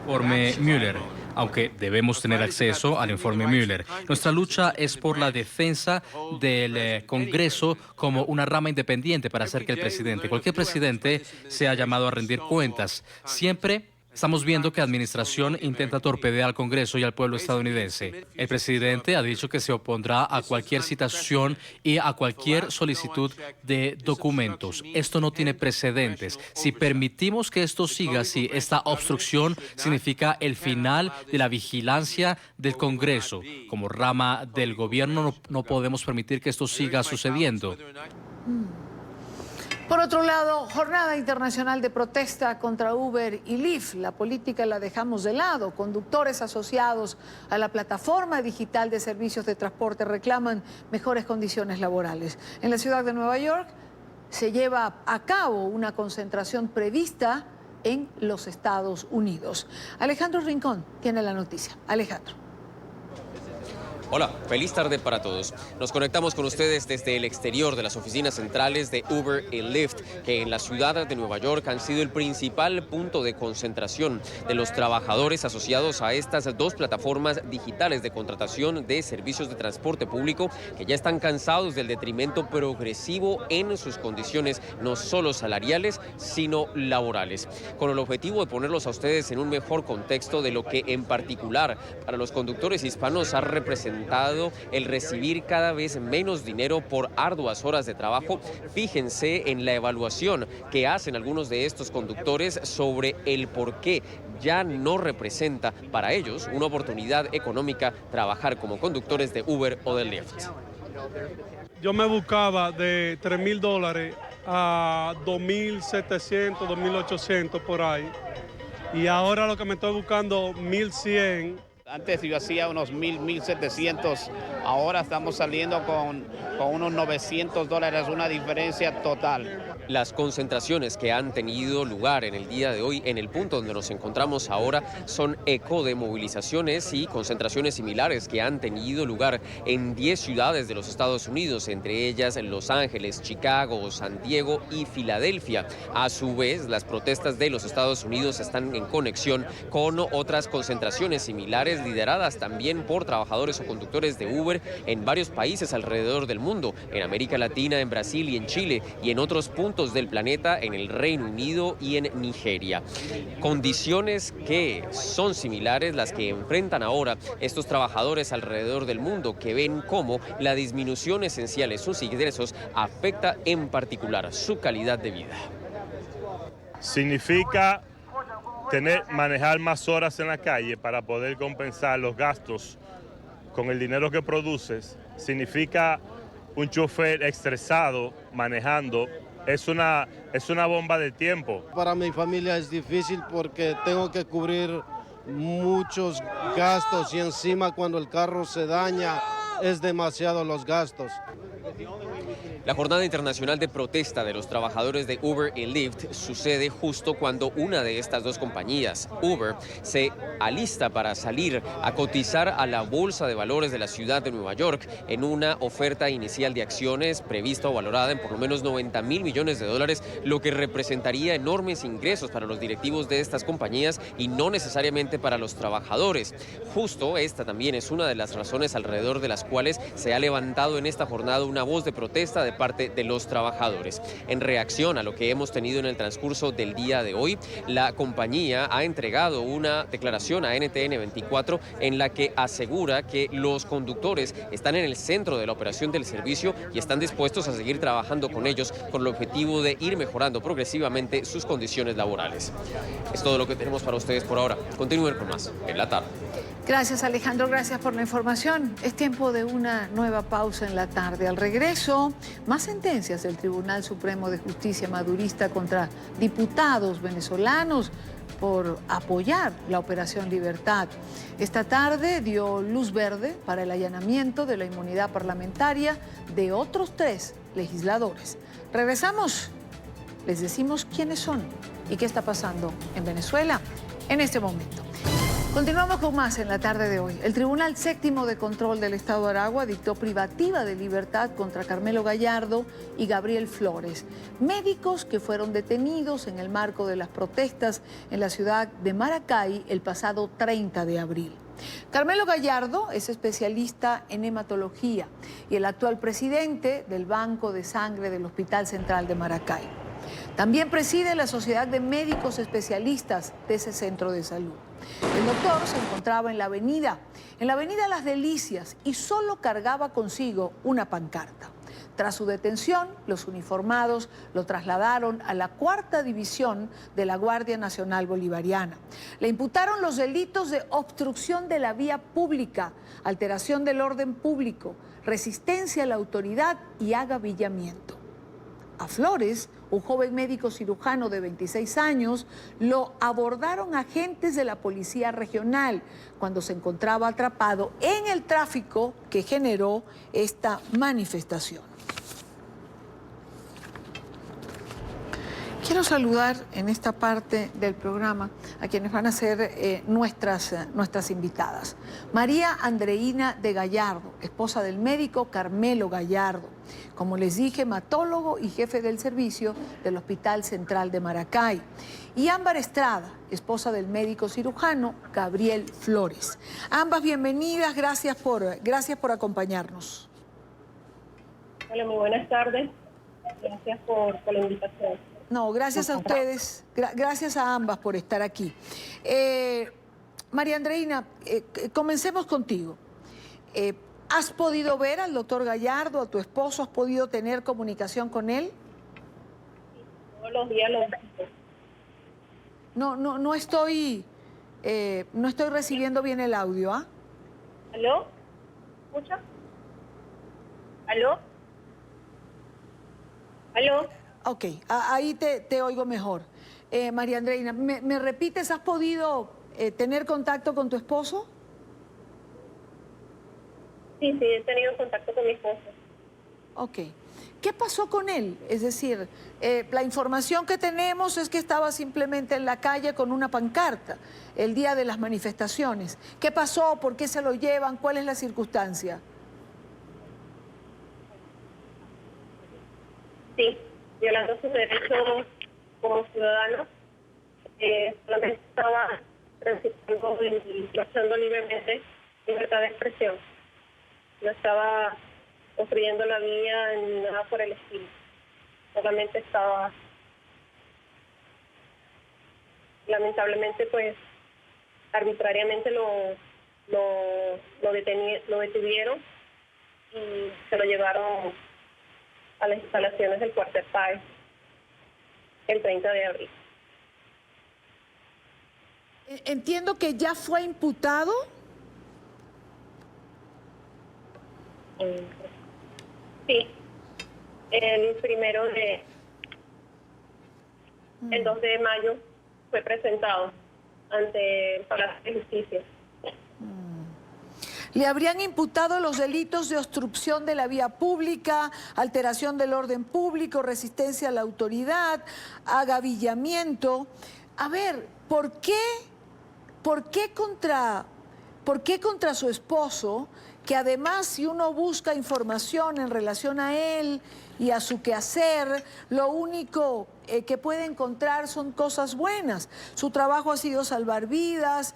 Informe Mueller. Aunque debemos tener acceso al informe Mueller, nuestra lucha es por la defensa del Congreso como una rama independiente para hacer que el presidente, cualquier presidente, sea llamado a rendir cuentas. Siempre estamos viendo que la administración intenta torpedear al Congreso y al pueblo estadounidense. El presidente ha dicho que se opondrá a cualquier citación y a cualquier solicitud de documentos. Esto no tiene precedentes. Si permitimos que esto siga así, esta obstrucción significa el final de la vigilancia del Congreso. Como rama del gobierno no podemos permitir que esto siga sucediendo. Por otro lado, jornada internacional de protesta contra Uber y Lyft. La política la dejamos de lado. Conductores asociados a la plataforma digital de servicios de transporte reclaman mejores condiciones laborales. En la ciudad de Nueva York se lleva a cabo una concentración prevista en los Estados Unidos. Alejandro Rincón tiene la noticia. Alejandro. Hola, feliz tarde para todos. Nos conectamos con ustedes desde el exterior de las oficinas centrales de Uber y Lyft, que en la ciudad de Nueva York han sido el principal punto de concentración de los trabajadores asociados a estas dos plataformas digitales de contratación de servicios de transporte público, que ya están cansados del detrimento progresivo en sus condiciones, no solo salariales, sino laborales, con el objetivo de ponerlos a ustedes en un mejor contexto de lo que en particular para los conductores hispanos ha representado el recibir cada vez menos dinero por arduas horas de trabajo. Fíjense en la evaluación que hacen algunos de estos conductores sobre el por qué ya no representa para ellos una oportunidad económica trabajar como conductores de Uber o de Lyft. Yo me buscaba de $3,000 a 2,700, 2,800 por ahí. Y ahora lo que me estoy buscando, 1,100. Antes yo hacía unos 1.700, ahora estamos saliendo con unos $900, una diferencia total. Las concentraciones que han tenido lugar en el día de hoy en el punto donde nos encontramos ahora son eco de movilizaciones y concentraciones similares que han tenido lugar en 10 ciudades de los Estados Unidos, entre ellas Los Ángeles, Chicago, San Diego y Filadelfia. A su vez, las protestas de los Estados Unidos están en conexión con otras concentraciones similares lideradas también por trabajadores o conductores de Uber en varios países alrededor del mundo, en América Latina, en Brasil y en Chile, y en otros puntos del planeta, en el Reino Unido y en Nigeria. Condiciones que son similares las que enfrentan ahora estos trabajadores alrededor del mundo, que ven cómo la disminución esencial en sus ingresos afecta en particular su calidad de vida. Significa manejar más horas en la calle para poder compensar los gastos con el dinero que produces. Significa un chofer estresado manejando. Es una bomba de tiempo. Para mi familia es difícil porque tengo que cubrir muchos gastos y encima cuando el carro se daña es demasiado los gastos. La jornada internacional de protesta de los trabajadores de Uber y Lyft sucede justo cuando una de estas dos compañías, Uber, se alista para salir a cotizar a la Bolsa de Valores de la ciudad de Nueva York en una oferta inicial de acciones prevista o valorada en por lo menos $90.000 millones, lo que representaría enormes ingresos para los directivos de estas compañías y no necesariamente para los trabajadores. Justo esta también es una de las razones alrededor de las cuales se ha levantado en esta jornada una voz de protesta de parte de los trabajadores. En reacción a lo que hemos tenido en el transcurso del día de hoy, la compañía ha entregado una declaración a NTN 24 en la que asegura que los conductores están en el centro de la operación del servicio y están dispuestos a seguir trabajando con ellos con el objetivo de ir mejorando progresivamente sus condiciones laborales. Es todo lo que tenemos para ustedes por ahora. Continúen con más en la tarde. Gracias, Alejandro, gracias por la información. Es tiempo de una nueva pausa en la tarde. Al regreso, más sentencias del Tribunal Supremo de Justicia madurista contra diputados venezolanos por apoyar la Operación Libertad. Esta tarde dio luz verde para el allanamiento de la inmunidad parlamentaria de otros 3 legisladores. Regresamos, les decimos quiénes son y qué está pasando en Venezuela en este momento. Continuamos con más en la tarde de hoy. El Tribunal Séptimo de Control del Estado de Aragua dictó privativa de libertad contra Carmelo Gallardo y Gabriel Flores, médicos que fueron detenidos en el marco de las protestas en la ciudad de Maracay el pasado 30 de abril. Carmelo Gallardo es especialista en hematología y el actual presidente del Banco de Sangre del Hospital Central de Maracay. También preside la Sociedad de Médicos Especialistas de ese centro de salud. El doctor se encontraba en la avenida Las Delicias y solo cargaba consigo una pancarta. Tras su detención, los uniformados lo trasladaron a la 4ª División de la Guardia Nacional Bolivariana. Le imputaron los delitos de obstrucción de la vía pública, alteración del orden público, resistencia a la autoridad y agavillamiento. A Flores, un joven médico cirujano de 26 años, lo abordaron agentes de la Policía Regional cuando se encontraba atrapado en el tráfico que generó esta manifestación. Quiero saludar en esta parte del programa a quienes van a ser nuestras invitadas. María Andreina de Gallardo, esposa del médico Carmelo Gallardo. Como les dije, hematólogo y jefe del servicio del Hospital Central de Maracay. Y Ámbar Estrada, esposa del médico cirujano Gabriel Flores. Ambas bienvenidas, gracias por acompañarnos. Hola, muy buenas tardes. Gracias por la invitación. No, gracias a ustedes, gracias a ambas por estar aquí. María Andreina, comencemos contigo. ¿Has podido ver al doctor Gallardo, a tu esposo? ¿Has podido tener comunicación con él? Todos los días lo veo. No estoy recibiendo bien el audio, ¿ah? ¿Aló? ¿Escucha? ¿Aló? ¿Aló? Ok, ahí te oigo mejor. María Andreina, ¿me repites, has podido tener contacto con tu esposo? Sí, he tenido contacto con mi esposo. Ok. ¿Qué pasó con él? Es decir, la información que tenemos es que estaba simplemente en la calle con una pancarta el día de las manifestaciones. ¿Qué pasó? ¿Por qué se lo llevan? ¿Cuál es la circunstancia? Sí, violando sus derechos como ciudadano. Solamente estaba transitando y marchando libremente, libertad de expresión. No estaba construyendo la vía ni nada por el estilo. Solamente estaba, lamentablemente, pues, arbitrariamente lo detuvieron y se lo llevaron a las instalaciones del cuartel PAE el 30 de abril. Entiendo que ya fue imputado. Sí, el 2 de mayo fue presentado ante el Palacio de Justicia. Le habrían imputado los delitos de obstrucción de la vía pública, alteración del orden público, resistencia a la autoridad, agavillamiento. A ver, ¿por qué contra su esposo, que además, si uno busca información en relación a él y a su quehacer, lo único que puede encontrar son cosas buenas? Su trabajo ha sido salvar vidas,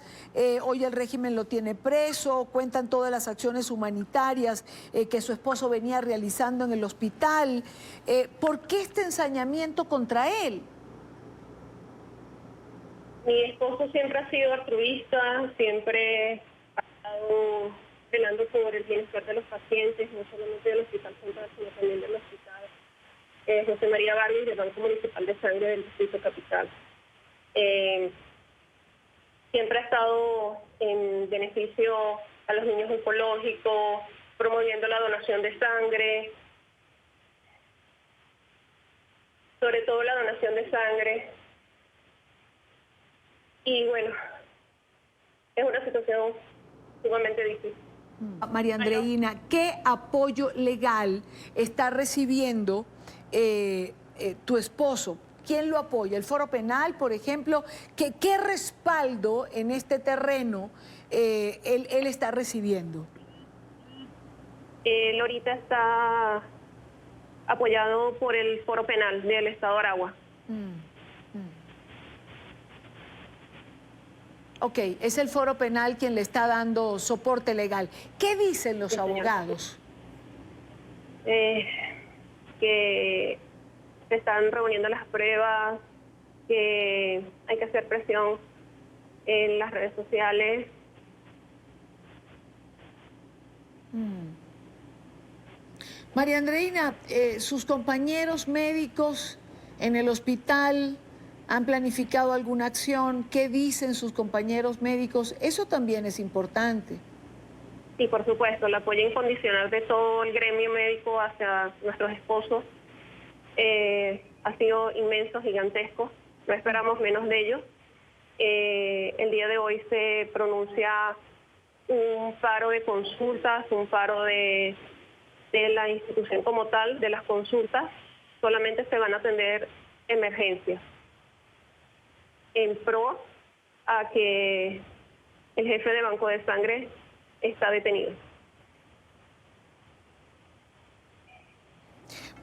hoy el régimen lo tiene preso, cuentan todas las acciones humanitarias que su esposo venía realizando en el hospital. ¿Por qué este ensañamiento contra él? Mi esposo siempre ha sido altruista, siempre ha estado velando por el bienestar de los pacientes, no solamente del Hospital Central, sino también del Hospital José María Vargas y del Banco Municipal de Sangre del Distrito Capital. Siempre ha estado en beneficio a los niños oncológicos, promoviendo la donación de sangre, sobre todo la donación de sangre. Y bueno, es una situación sumamente difícil. María Andreina, ¿qué apoyo legal está recibiendo tu esposo? ¿Quién lo apoya? ¿El Foro Penal, por ejemplo? ¿Qué respaldo en este terreno él está recibiendo? Él ahorita está apoyado por el Foro Penal del Estado de Aragua. Ok, es el Foro Penal quien le está dando soporte legal. ¿Qué dicen los abogados? Que se están reuniendo las pruebas, que hay que hacer presión en las redes sociales. María Andreina, sus compañeros médicos en el hospital han planificado alguna acción. ¿Qué dicen sus compañeros médicos? Eso también es importante. Sí, por supuesto, el apoyo incondicional de todo el gremio médico hacia nuestros esposos ha sido inmenso, gigantesco. No esperamos menos de ellos. El día de hoy se pronuncia un paro de consultas, un paro de la institución como tal, de las consultas. Solamente se van a atender emergencias, en pro a que el jefe de Banco de Sangre está detenido.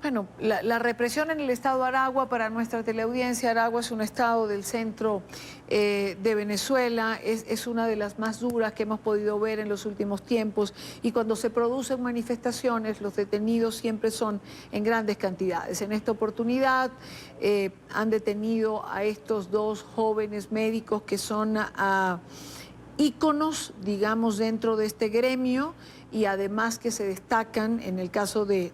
Bueno, la represión en el estado de Aragua, para nuestra teleaudiencia, Aragua es un estado del centro de Venezuela, es una de las más duras que hemos podido ver en los últimos tiempos, y cuando se producen manifestaciones, los detenidos siempre son en grandes cantidades. En esta oportunidad han detenido a estos dos jóvenes médicos que son íconos, digamos, dentro de este gremio, y además que se destacan en el caso de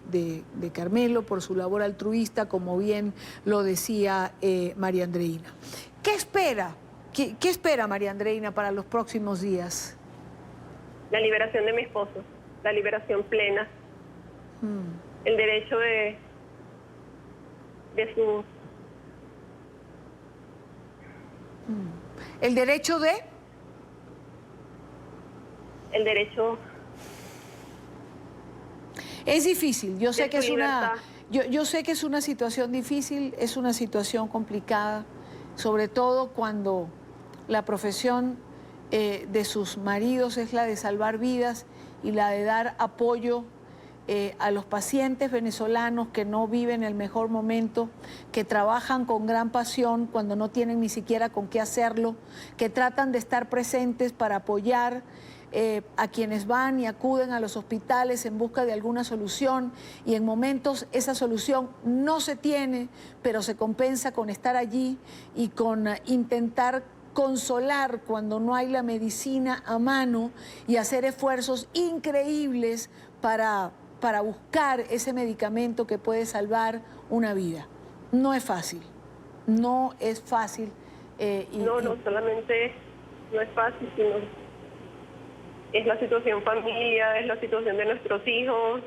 Carmelo por su labor altruista, como bien lo decía María Andreina. ¿Qué espera? ¿Qué espera María Andreina para los próximos días? La liberación de mi esposo, la liberación plena, el derecho de su... ¿El derecho de? El derecho Es difícil, yo sé que es libertad. yo sé que es una situación difícil, es una situación complicada, sobre todo cuando la profesión de sus maridos es la de salvar vidas y la de dar apoyo a los pacientes venezolanos que no viven el mejor momento, que trabajan con gran pasión cuando no tienen ni siquiera con qué hacerlo, que tratan de estar presentes para apoyar a quienes van y acuden a los hospitales en busca de alguna solución, y en momentos esa solución no se tiene, pero se compensa con estar allí y con intentar consolar cuando no hay la medicina a mano y hacer esfuerzos increíbles para buscar ese medicamento que puede salvar una vida. No es fácil, no es fácil. No solamente no es fácil, sino es la situación familia, es la situación de nuestros hijos.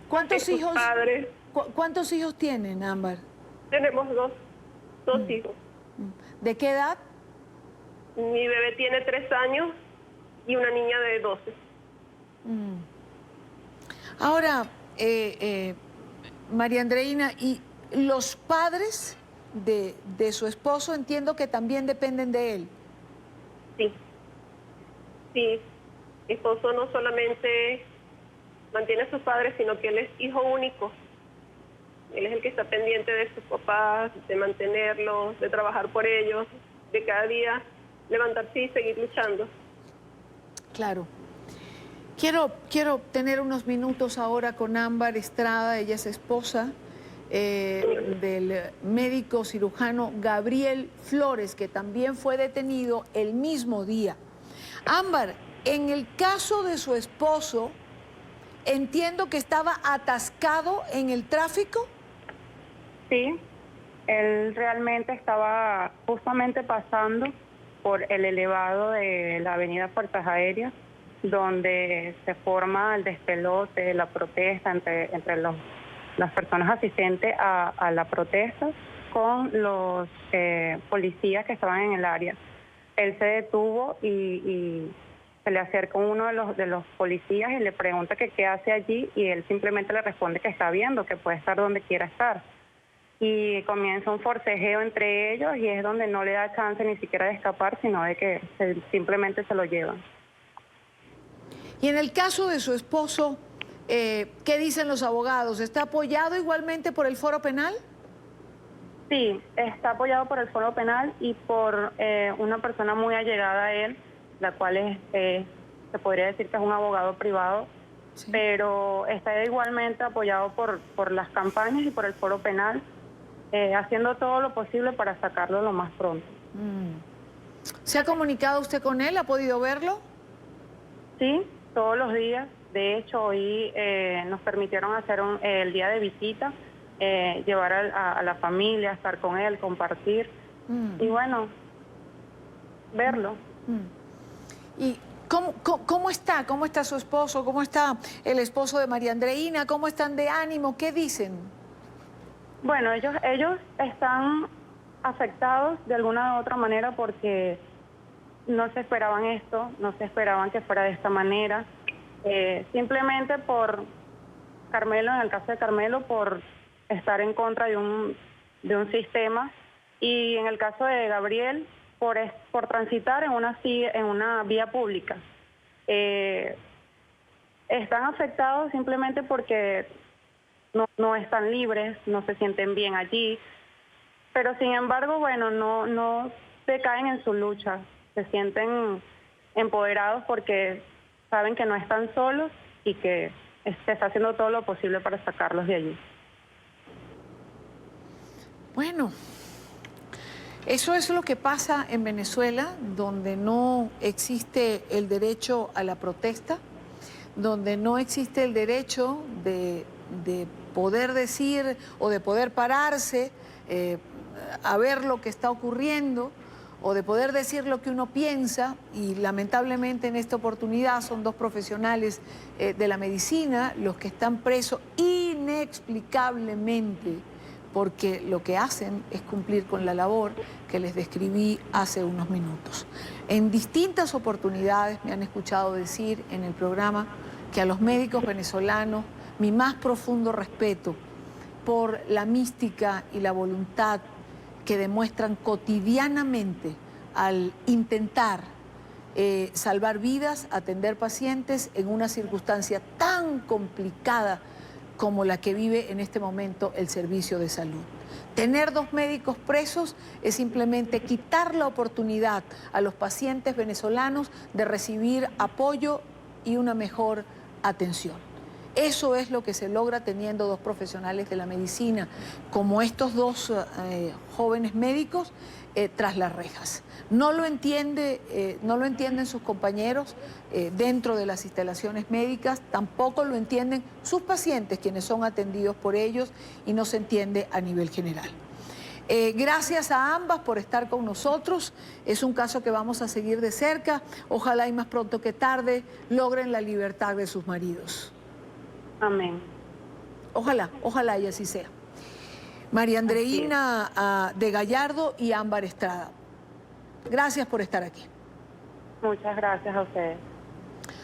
¿Cuántos hijos? Padres. ¿Cuántos hijos tienen, Ámbar? Tenemos dos hijos. ¿De qué edad? Mi bebé tiene 3 años y una niña de 12. Ahora, María Andreina, ¿y los padres de su esposo entiendo que también dependen de él? Sí. Sí. Mi esposo no solamente mantiene a sus padres, sino que él es hijo único. Él es el que está pendiente de sus papás, de mantenerlos, de trabajar por ellos, de cada día levantarse y seguir luchando. Claro. Quiero tener unos minutos ahora con Ámbar Estrada, ella es esposa del médico cirujano Gabriel Flores, que también fue detenido el mismo día. Ámbar, en el caso de su esposo, entiendo que estaba atascado en el tráfico. Sí, él realmente estaba justamente pasando por el elevado de la avenida Puertas Aéreas, donde se forma el despelote, la protesta entre las personas asistentes a la protesta con los policías que estaban en el área. Él se detuvo y se le acerca uno de los policías y le pregunta que qué hace allí, y él simplemente le responde que está viendo, que puede estar donde quiera estar. Y comienza un forcejeo entre ellos y es donde no le da chance ni siquiera de escapar, sino de que simplemente se lo llevan. Y en el caso de su esposo, ¿qué dicen los abogados? ¿Está apoyado igualmente por el Foro Penal? Sí, está apoyado por el Foro Penal y por una persona muy allegada a él, la cual se podría decir que es un abogado privado, sí, pero está igualmente apoyado por las campañas y por el Foro Penal, haciendo todo lo posible para sacarlo lo más pronto. ¿Se ha comunicado usted con él? ¿Ha podido verlo? Sí, todos los días. De hecho, hoy nos permitieron hacer el día de visita, llevar a la familia, estar con él, compartir y bueno, verlo. ¿Y cómo está? ¿Cómo está su esposo? ¿Cómo está el esposo de María Andreina? ¿Cómo están de ánimo? ¿Qué dicen? Bueno, ellos están afectados de alguna u otra manera porque no se esperaban esto, no se esperaban que fuera de esta manera. Simplemente por Carmelo, en el caso de Carmelo, por estar en contra de un sistema, y en el caso de Gabriel, por transitar en una vía pública. Están afectados simplemente porque no están libres, no se sienten bien allí, pero sin embargo, bueno, no decaen en su lucha, se sienten empoderados porque saben que no están solos y que se está haciendo todo lo posible para sacarlos de allí. Bueno, eso es lo que pasa en Venezuela, donde no existe el derecho a la protesta, donde no existe el derecho de poder decir o de poder pararse a ver lo que está ocurriendo, o de poder decir lo que uno piensa, y lamentablemente en esta oportunidad son 2 profesionales de la medicina los que están presos inexplicablemente, porque lo que hacen es cumplir con la labor que les describí hace unos minutos. En distintas oportunidades me han escuchado decir en el programa que a los médicos venezolanos mi más profundo respeto por la mística y la voluntad que demuestran cotidianamente al intentar salvar vidas, atender pacientes en una circunstancia tan complicada como la que vive en este momento el servicio de salud. Tener 2 médicos presos es simplemente quitar la oportunidad a los pacientes venezolanos de recibir apoyo y una mejor atención. Eso es lo que se logra teniendo 2 profesionales de la medicina, como estos 2 jóvenes médicos, tras las rejas. No lo entienden sus compañeros dentro de las instalaciones médicas, tampoco lo entienden sus pacientes, quienes son atendidos por ellos, y no se entiende a nivel general. Gracias a ambas por estar con nosotros. Es un caso que vamos a seguir de cerca. Ojalá y más pronto que tarde logren la libertad de sus maridos. Amén. Ojalá y así sea. María Andreina de Gallardo y Ámbar Estrada, gracias por estar aquí. Muchas gracias a ustedes.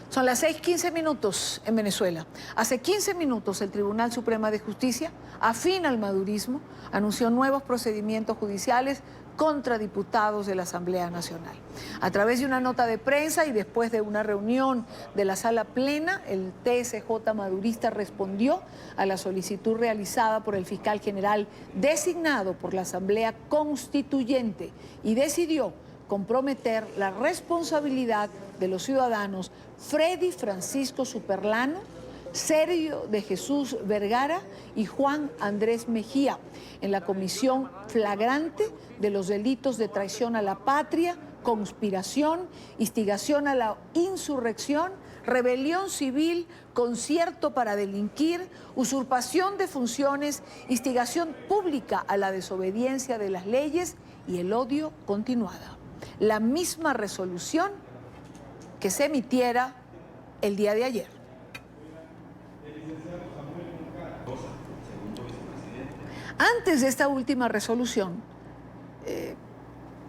Son las 6:15 en Venezuela. Hace 15 minutos el Tribunal Supremo de Justicia, afín al madurismo, anunció nuevos procedimientos judiciales contra diputados de la Asamblea Nacional. A través de una nota de prensa y después de una reunión de la sala plena, el TSJ madurista respondió a la solicitud realizada por el fiscal general designado por la Asamblea Constituyente y decidió comprometer la responsabilidad de los ciudadanos Freddy Francisco Superlano, Sergio de Jesús Vergara y Juan Andrés Mejía en la comisión flagrante de los delitos de traición a la patria, conspiración, instigación a la insurrección, rebelión civil, concierto para delinquir, usurpación de funciones, instigación pública a la desobediencia de las leyes y el odio continuada. La misma resolución que se emitiera el día de ayer. Antes de esta última resolución,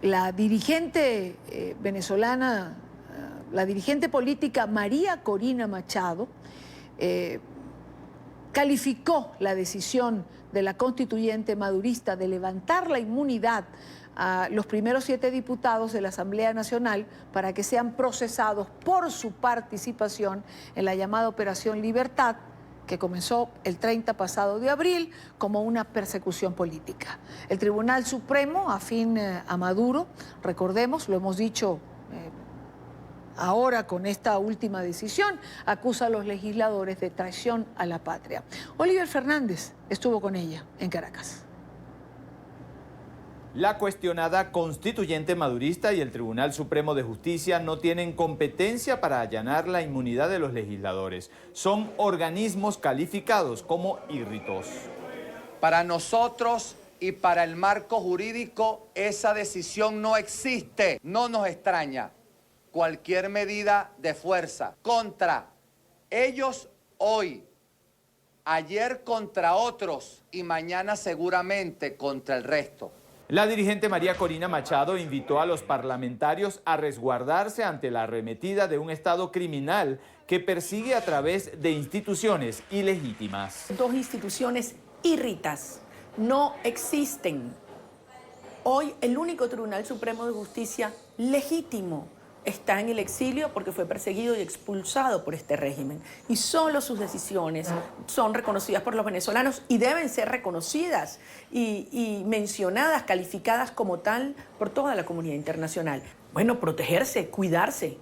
la dirigente venezolana, la dirigente política María Corina Machado, calificó la decisión de la constituyente madurista de levantar la inmunidad a los primeros 7 diputados de la Asamblea Nacional para que sean procesados por su participación en la llamada Operación Libertad, que comenzó el 30 pasado de abril como una persecución política. El Tribunal Supremo, afín a Maduro, recordemos, lo hemos dicho ahora con esta última decisión, acusa a los legisladores de traición a la patria. Oliver Fernández estuvo con ella en Caracas. La cuestionada constituyente madurista y el Tribunal Supremo de Justicia no tienen competencia para allanar la inmunidad de los legisladores. Son organismos calificados como írritos. Para nosotros y para el marco jurídico, esa decisión no existe. No nos extraña cualquier medida de fuerza contra ellos hoy, ayer contra otros y mañana seguramente contra el resto. La dirigente María Corina Machado invitó a los parlamentarios a resguardarse ante la arremetida de un Estado criminal que persigue a través de instituciones ilegítimas. 2 instituciones írritas no existen. Hoy el único Tribunal Supremo de Justicia legítimo está en el exilio porque fue perseguido y expulsado por este régimen. Y solo sus decisiones son reconocidas por los venezolanos y deben ser reconocidas y mencionadas, calificadas como tal por toda la comunidad internacional. Bueno, protegerse, cuidarse,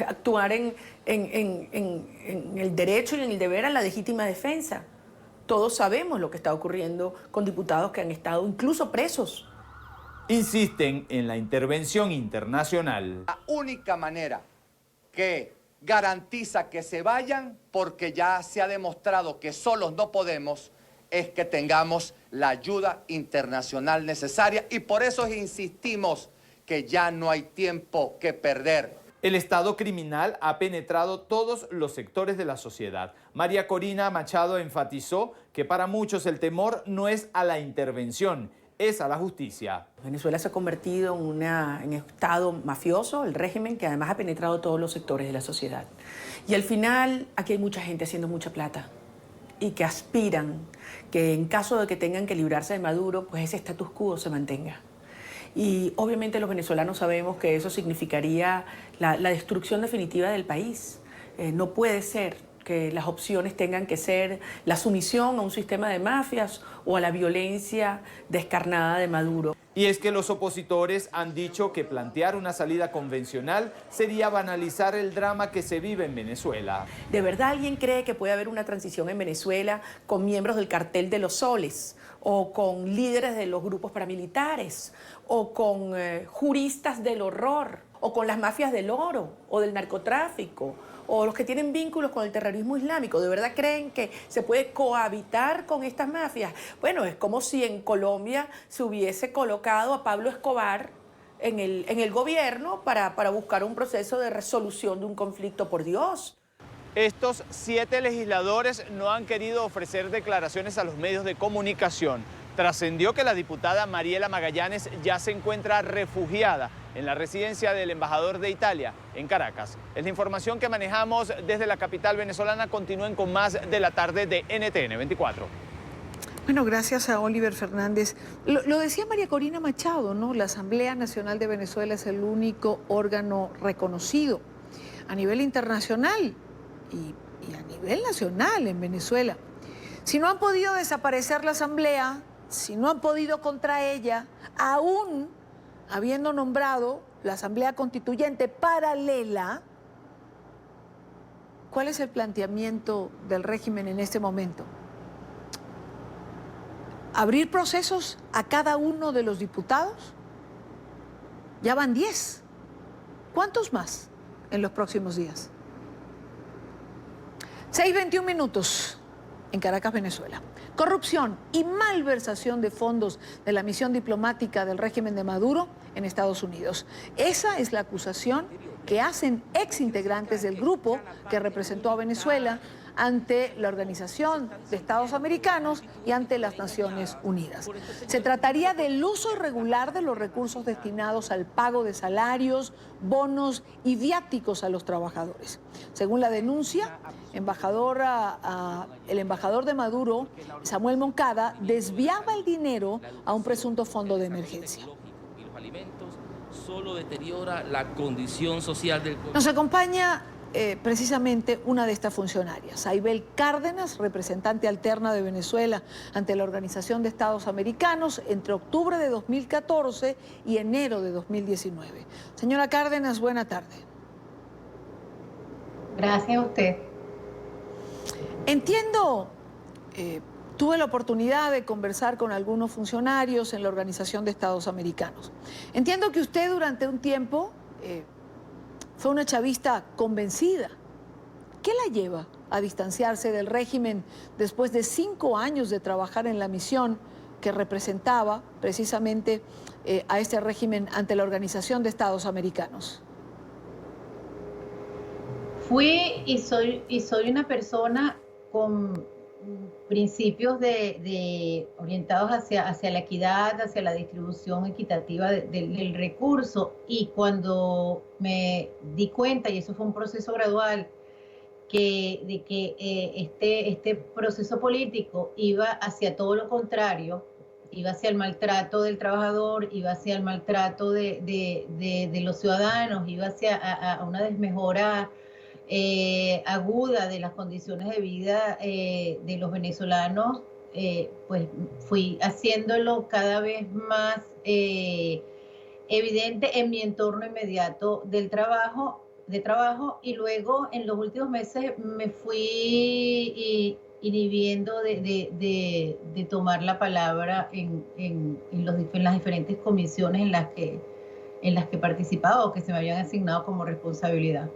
actuar en el derecho y en el deber a la legítima defensa. Todos sabemos lo que está ocurriendo con diputados que han estado incluso presos. Insisten en la intervención internacional. La única manera que garantiza que se vayan, porque ya se ha demostrado que solos no podemos, es que tengamos la ayuda internacional necesaria y por eso insistimos que ya no hay tiempo que perder. El Estado criminal ha penetrado todos los sectores de la sociedad. María Corina Machado enfatizó que para muchos el temor no es a la intervención, es a la justicia. Venezuela se ha convertido en un estado mafioso, el régimen que además ha penetrado todos los sectores de la sociedad. Y al final aquí hay mucha gente haciendo mucha plata y que aspiran que en caso de que tengan que librarse de Maduro, pues ese status quo se mantenga. Y obviamente los venezolanos sabemos que eso significaría la destrucción definitiva del país. No puede ser que las opciones tengan que ser la sumisión a un sistema de mafias o a la violencia descarnada de Maduro. Y es que los opositores han dicho que plantear una salida convencional sería banalizar el drama que se vive en Venezuela. ¿De verdad alguien cree que puede haber una transición en Venezuela con miembros del cartel de los soles o con líderes de los grupos paramilitares o con juristas del horror o con las mafias del oro o del narcotráfico o los que tienen vínculos con el terrorismo islámico? ¿De verdad creen que se puede cohabitar con estas mafias? Bueno, es como si en Colombia se hubiese colocado a Pablo Escobar en el gobierno para buscar un proceso de resolución de un conflicto, por Dios. Estos 7 legisladores no han querido ofrecer declaraciones a los medios de comunicación. Trascendió que la diputada Mariela Magallanes ya se encuentra refugiada en la residencia del embajador de Italia en Caracas. Es la información que manejamos desde la capital venezolana. Continúen con más de la tarde de NTN 24. Bueno, gracias a Oliver Fernández. Lo decía María Corina Machado, ¿no? La Asamblea Nacional de Venezuela es el único órgano reconocido a nivel internacional y a nivel nacional en Venezuela. Si no han podido desaparecer la Asamblea, si no han podido contra ella, aún habiendo nombrado la Asamblea Constituyente paralela, ¿cuál es el planteamiento del régimen en este momento? ¿Abrir procesos a cada uno de los diputados? Ya van 10. ¿Cuántos más en los próximos días? 6:21 minutos en Caracas, Venezuela. Corrupción y malversación de fondos de la misión diplomática del régimen de Maduro en Estados Unidos. Esa es la acusación que hacen exintegrantes del grupo que representó a Venezuela ante la Organización de Estados Americanos y ante las Naciones Unidas. Se trataría del uso irregular de los recursos destinados al pago de salarios, bonos y viáticos a los trabajadores. Según la denuncia, el embajador de Maduro, Samuel Moncada, desviaba el dinero a un presunto fondo de emergencia. Y los alimentos solo deteriora la condición social del pueblo. Nos acompaña precisamente una de estas funcionarias, Aibel Cárdenas, representante alterna de Venezuela ante la Organización de Estados Americanos entre octubre de 2014 y enero de 2019. Señora Cárdenas, buena tarde. Gracias a usted. Entiendo, tuve la oportunidad de conversar con algunos funcionarios en la Organización de Estados Americanos. Entiendo que usted durante un tiempo fue una chavista convencida. ¿Qué la lleva a distanciarse del régimen después de 5 años de trabajar en la misión que representaba precisamente a este régimen ante la Organización de Estados Americanos? Fui y soy una persona con principios orientados hacia la equidad, hacia la distribución equitativa del recurso, y cuando me di cuenta, y eso fue un proceso gradual, de que este proceso político iba hacia todo lo contrario, iba hacia el maltrato del trabajador, iba hacia el maltrato de los ciudadanos, iba hacia a una desmejora aguda de las condiciones de vida de los venezolanos, pues fui haciéndolo cada vez más evidente en mi entorno inmediato de trabajo, y luego en los últimos meses me fui inhibiendo de tomar la palabra en las diferentes comisiones en las que participaba o que se me habían asignado como responsabilidad.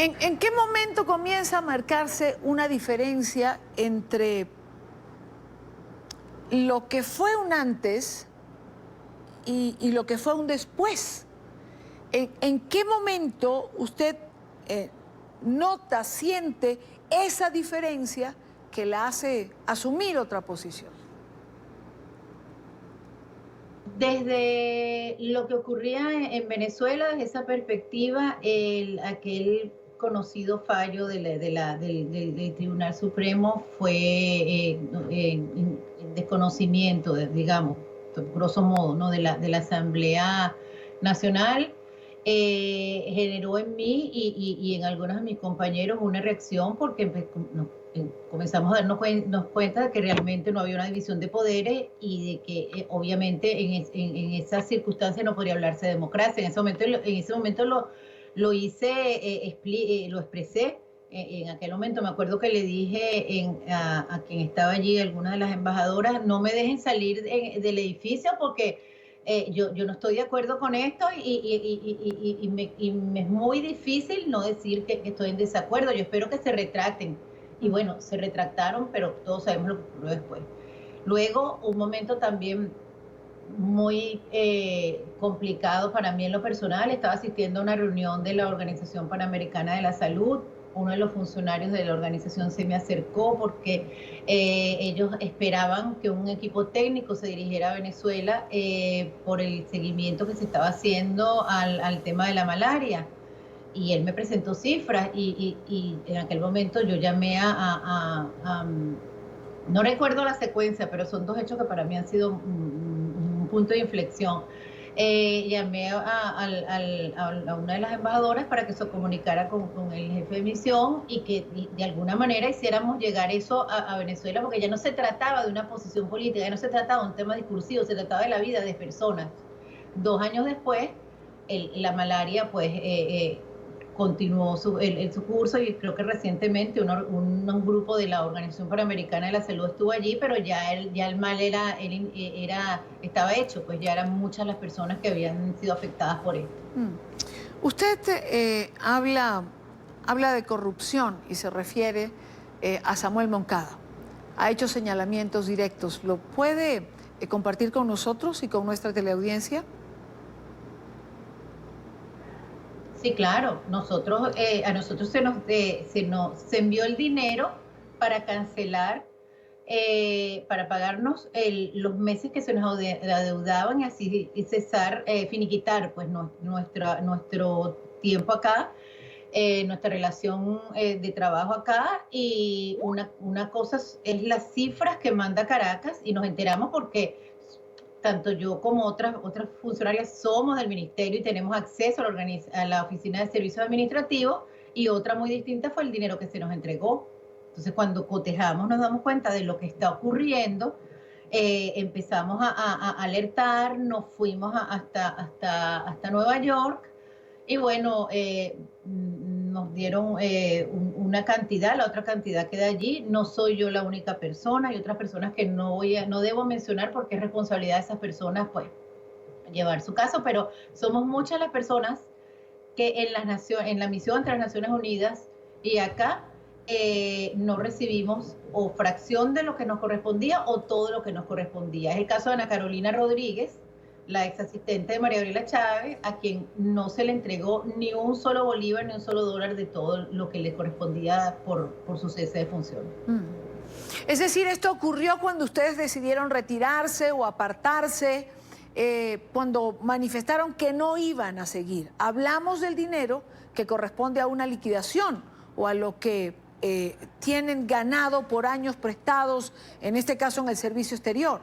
¿En qué momento comienza a marcarse una diferencia entre lo que fue un antes y lo que fue un después? ¿En qué momento usted nota, siente esa diferencia que la hace asumir otra posición? Desde lo que ocurría en Venezuela, desde esa perspectiva, aquel conocido fallo del Tribunal Supremo fue en desconocimiento, digamos, grosso modo, ¿no? de la Asamblea Nacional. Generó en mí y en algunos de mis compañeros una reacción porque comenzamos a darnos cuenta de que realmente no había una división de poderes y de que obviamente en esas circunstancias no podría hablarse de democracia. En ese momento lo expresé. En aquel momento me acuerdo que le dije a quien estaba allí, algunas de las embajadoras, no me dejen salir del edificio porque yo no estoy de acuerdo con esto y me es muy difícil no decir que estoy en desacuerdo. Yo espero que se retracten. Y bueno, se retractaron, pero todos sabemos lo que ocurrió después. Luego, un momento también muy complicado para mí en lo personal. Estaba asistiendo a una reunión de la Organización Panamericana de la Salud. Uno de los funcionarios de la organización se me acercó porque ellos esperaban que un equipo técnico se dirigiera a Venezuela por el seguimiento que se estaba haciendo al tema de la malaria. Y él me presentó cifras y en aquel momento yo llamé no recuerdo la secuencia, pero son dos hechos que para mí han sido un punto de inflexión. Llamé a una de las embajadoras para que se comunicara con el jefe de misión y que de alguna manera hiciéramos llegar eso a Venezuela, porque ya no se trataba de una posición política, ya no se trataba de un tema discursivo, se trataba de la vida de personas. 2 años después, la malaria pues continuó su curso y creo que recientemente un grupo de la Organización Panamericana de la Salud estuvo allí, pero ya el mal estaba hecho, pues ya eran muchas las personas que habían sido afectadas por esto. Usted habla de corrupción y se refiere a Samuel Moncada. Ha hecho señalamientos directos. ¿Lo puede compartir con nosotros y con nuestra teleaudiencia? Sí, claro. A nosotros se envió el dinero para cancelar, para pagarnos los meses que se nos adeudaban y así cesar, finiquitar pues nuestro tiempo acá, nuestra relación de trabajo acá. Y una cosa es las cifras que manda Caracas y nos enteramos porque tanto yo como otras funcionarias somos del ministerio y tenemos acceso a la Oficina de Servicios Administrativos, y otra muy distinta fue el dinero que se nos entregó. Entonces, cuando cotejamos nos damos cuenta de lo que está ocurriendo, empezamos a alertar, nos fuimos hasta Nueva York y bueno, nos dieron una cantidad, la otra cantidad queda allí. No soy yo la única persona, hay otras personas que no debo mencionar porque es responsabilidad de esas personas pues llevar su caso, pero somos muchas las personas que en la misión ante las Naciones Unidas y acá no recibimos o fracción de lo que nos correspondía o todo lo que nos correspondía. Es el caso de Ana Carolina Rodríguez, la ex asistente de María Gabriela Chávez, a quien no se le entregó ni un solo bolívar ni un solo dólar de todo lo que le correspondía por su cese de funciones. Es decir, esto ocurrió cuando ustedes decidieron retirarse o apartarse, cuando manifestaron que no iban a seguir. Hablamos del dinero que corresponde a una liquidación o a lo que tienen ganado por años prestados, en este caso en el servicio exterior.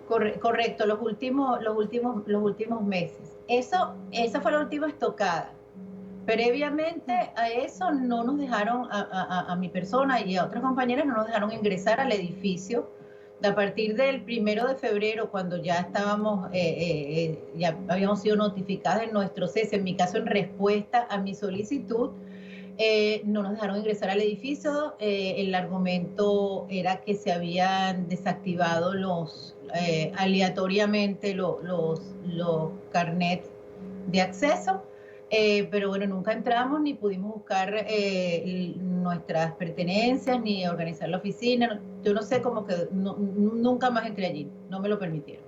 Correcto, los últimos meses. Esa fue la última estocada. Previamente a eso no nos dejaron, a mi persona y a otras compañeras, no nos dejaron ingresar al edificio. A partir del 1 de febrero, cuando ya estábamos, ya habíamos sido notificadas en nuestro cese, en mi caso en respuesta a mi solicitud, no nos dejaron ingresar al edificio. El argumento era que se habían desactivado aleatoriamente los carnets de acceso, pero bueno, nunca entramos ni pudimos buscar nuestras pertenencias ni organizar la oficina. Yo no sé, como que nunca más entré allí, no me lo permitieron.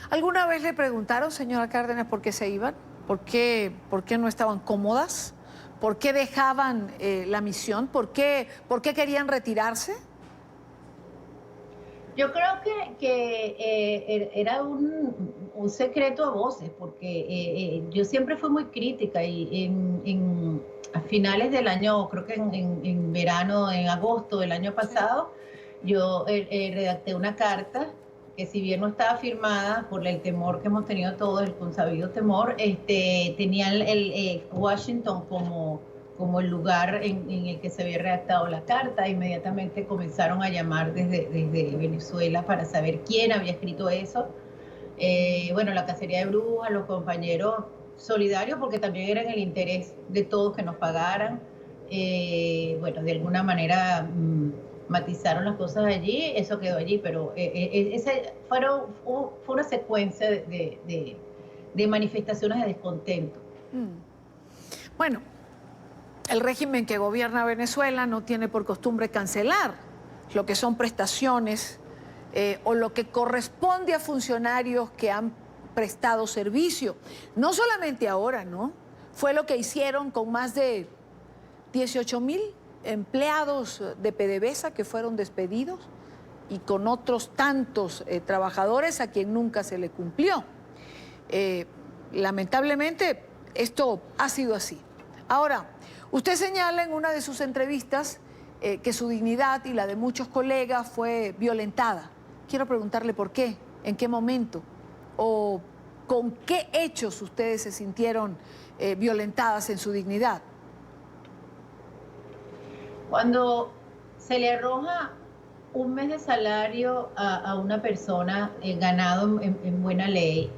¿Alguna vez le preguntaron, señora Cárdenas, por qué se iban? ¿Por qué no estaban cómodas? ¿Por qué dejaban la misión? ¿Por qué querían retirarse? Yo creo que era un secreto a voces, porque yo siempre fui muy crítica y a finales del año, creo que en verano, en agosto del año pasado, yo redacté una carta que, si bien no estaba firmada por el temor que hemos tenido todos, el consabido temor, tenía el Washington como el lugar en el que se había redactado la carta. Inmediatamente comenzaron a llamar desde Venezuela para saber quién había escrito eso. Bueno, la cacería de brujas, los compañeros solidarios, porque también era en el interés de todos que nos pagaran. Bueno, de alguna manera matizaron las cosas allí, eso quedó allí, pero fue una secuencia de manifestaciones de descontento. Bueno, el régimen que gobierna Venezuela no tiene por costumbre cancelar lo que son prestaciones o lo que corresponde a funcionarios que han prestado servicio. No solamente ahora, ¿no? Fue lo que hicieron con más de 18,000 empleados de PDVSA que fueron despedidos y con otros tantos trabajadores a quien nunca se le cumplió. Lamentablemente, esto ha sido así. Ahora, usted señala en una de sus entrevistas que su dignidad y la de muchos colegas fue violentada. Quiero preguntarle por qué, en qué momento o con qué hechos ustedes se sintieron violentadas en su dignidad. Cuando se le arroja un mes de salario a una persona ganado en buena ley,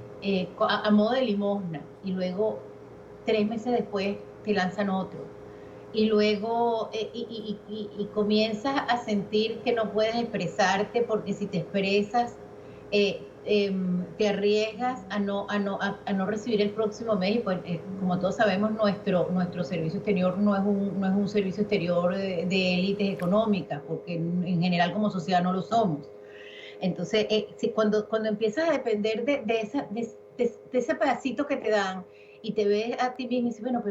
a modo de limosna, y luego 3 meses después te lanzan otro, y luego y comienzas a sentir que no puedes expresarte, porque si te expresas te arriesgas a no recibir el próximo mes. Y pues, como todos sabemos, nuestro servicio exterior no es un servicio exterior de élites económicas, porque en general como sociedad no lo somos. Entonces, cuando empiezas a depender de ese pedacito que te dan, y te ves a ti mismo y dices, bueno,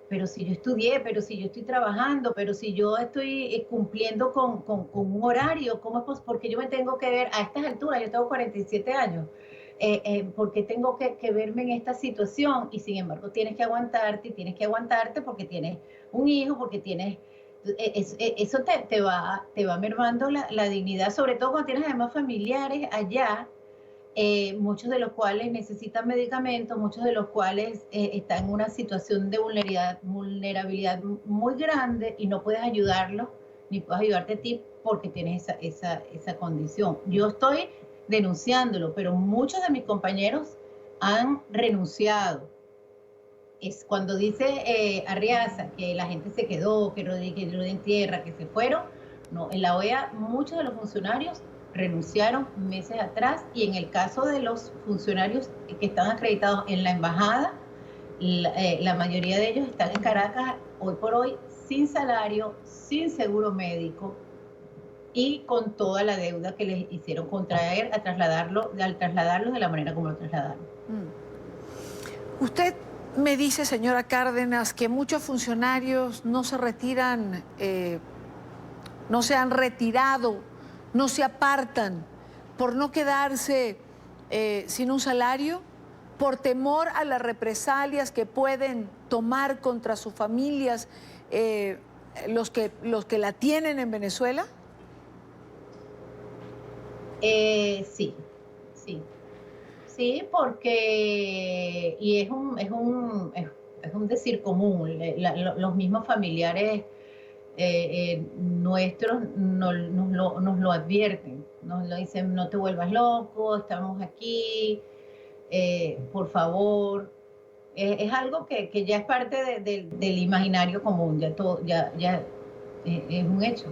pero si yo estudié, pero si yo estoy trabajando, pero si yo estoy cumpliendo con un horario, ¿cómo es posible? Porque yo me tengo que ver a estas alturas, yo tengo 47 años, porque tengo que verme en esta situación, y sin embargo tienes que aguantarte porque tienes un hijo, porque tienes... Eso te va mermando la dignidad, sobre todo cuando tienes además familiares allá, muchos de los cuales necesitan medicamentos, muchos de los cuales están en una situación de vulnerabilidad muy grande, y no puedes ayudarlos, ni puedes ayudarte a ti porque tienes esa condición. Yo estoy denunciándolo, pero muchos de mis compañeros han renunciado. Es cuando dice Arriaza que la gente se quedó, que lo de tierra, que se fueron. No, en la OEA muchos de los funcionarios renunciaron meses atrás, y en el caso de los funcionarios que están acreditados en la embajada, la mayoría de ellos están en Caracas hoy por hoy sin salario, sin seguro médico y con toda la deuda que les hicieron contraer al trasladarlos de la manera como lo trasladaron. Usted me dice, señora Cárdenas, que muchos funcionarios no se retiran, no se han retirado, no se apartan por no quedarse sin un salario, por temor a las represalias que pueden tomar contra sus familias los que la tienen en Venezuela. Sí, porque y es un decir común. Los mismos familiares nuestros nos lo advierten, nos lo dicen: no te vuelvas loco, estamos aquí, por favor. Es algo que ya es parte del imaginario común, ya es un hecho.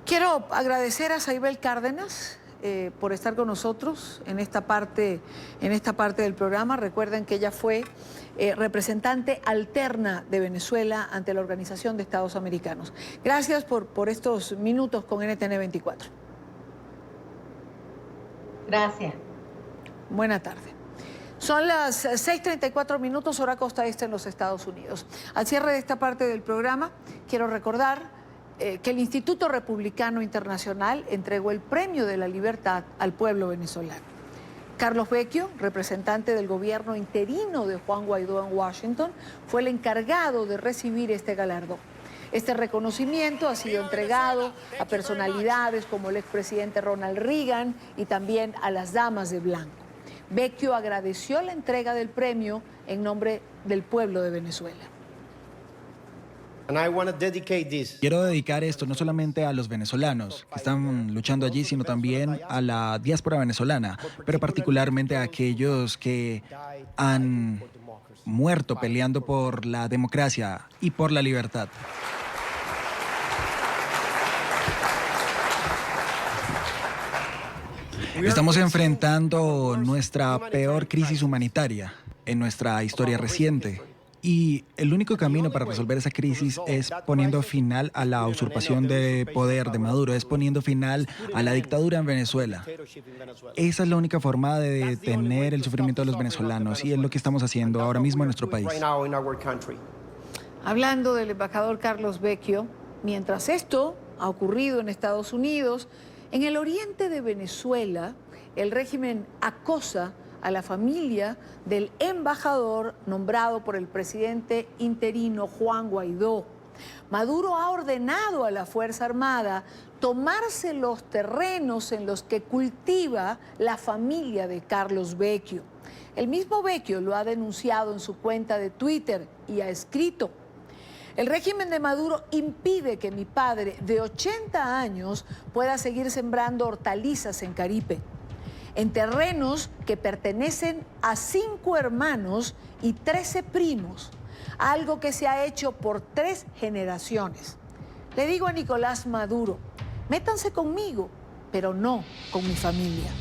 Quiero agradecer a Saibel Cárdenas por estar con nosotros en esta parte del programa. Recuerden que ella fue representante alterna de Venezuela ante la Organización de Estados Americanos. Gracias por estos minutos con NTN 24. Gracias. Buena tarde. Son las 6:34, hora costa este en los Estados Unidos. Al cierre de esta parte del programa, quiero recordar que el Instituto Republicano Internacional entregó el Premio de la Libertad al pueblo venezolano. Carlos Vecchio, representante del gobierno interino de Juan Guaidó en Washington, fue el encargado de recibir este galardón. Este reconocimiento ha sido entregado a personalidades como el expresidente Ronald Reagan y también a las damas de blanco. Vecchio agradeció la entrega del premio en nombre del pueblo de Venezuela. Quiero dedicar esto no solamente a los venezolanos que están luchando allí, sino también a la diáspora venezolana, pero particularmente a aquellos que han muerto peleando por la democracia y por la libertad. Estamos enfrentando nuestra peor crisis humanitaria en nuestra historia reciente. Y el único camino para resolver esa crisis es poniendo final a la usurpación de poder de Maduro, es poniendo final a la dictadura en Venezuela. Esa es la única forma de detener el sufrimiento de los venezolanos y es lo que estamos haciendo ahora mismo en nuestro país. Hablando del embajador Carlos Vecchio, mientras esto ha ocurrido en Estados Unidos, en el oriente de Venezuela, el régimen acosa a la familia del embajador nombrado por el presidente interino Juan Guaidó. Maduro ha ordenado a la Fuerza Armada tomarse los terrenos en los que cultiva la familia de Carlos Vecchio. El mismo Vecchio lo ha denunciado en su cuenta de Twitter y ha escrito: el régimen de Maduro impide que mi padre, de 80 años, pueda seguir sembrando hortalizas en Caripe, en terrenos que pertenecen a 5 hermanos y 13 primos, algo que se ha hecho por 3 generaciones. Le digo a Nicolás Maduro, métanse conmigo, pero no con mi familia.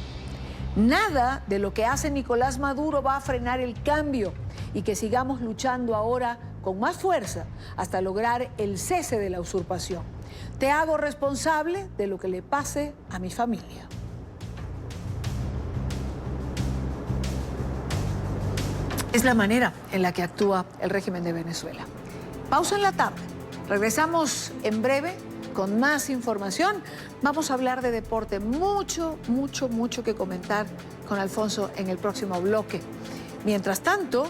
Nada de lo que hace Nicolás Maduro va a frenar el cambio y que sigamos luchando ahora con más fuerza hasta lograr el cese de la usurpación. Te hago responsable de lo que le pase a mi familia. Es la manera en la que actúa el régimen de Venezuela. Pausa en la tarde. Regresamos en breve con más información. Vamos a hablar de deporte. Mucho que comentar con Alfonso en el próximo bloque. Mientras tanto,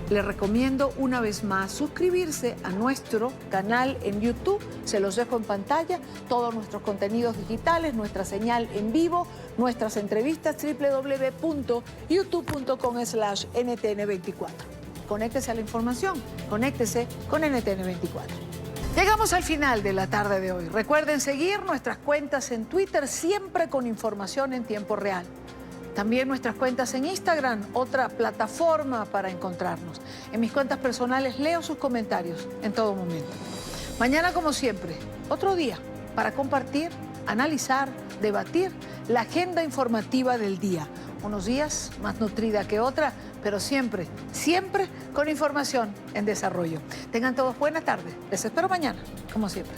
les recomiendo una vez más suscribirse a nuestro canal en YouTube. Se los dejo en pantalla. Todos nuestros contenidos digitales, nuestra señal en vivo, nuestras entrevistas, www.youtube.com/NTN24. Conéctese a la información, conéctese con NTN24. Llegamos al final de la tarde de hoy. Recuerden seguir nuestras cuentas en Twitter, siempre con información en tiempo real. También nuestras cuentas en Instagram, otra plataforma para encontrarnos. En mis cuentas personales leo sus comentarios en todo momento. Mañana, como siempre, otro día para compartir, analizar, debatir la agenda informativa del día. Unos días más nutrida que otra, pero siempre con información en desarrollo. Tengan todos buena tarde. Les espero mañana, como siempre.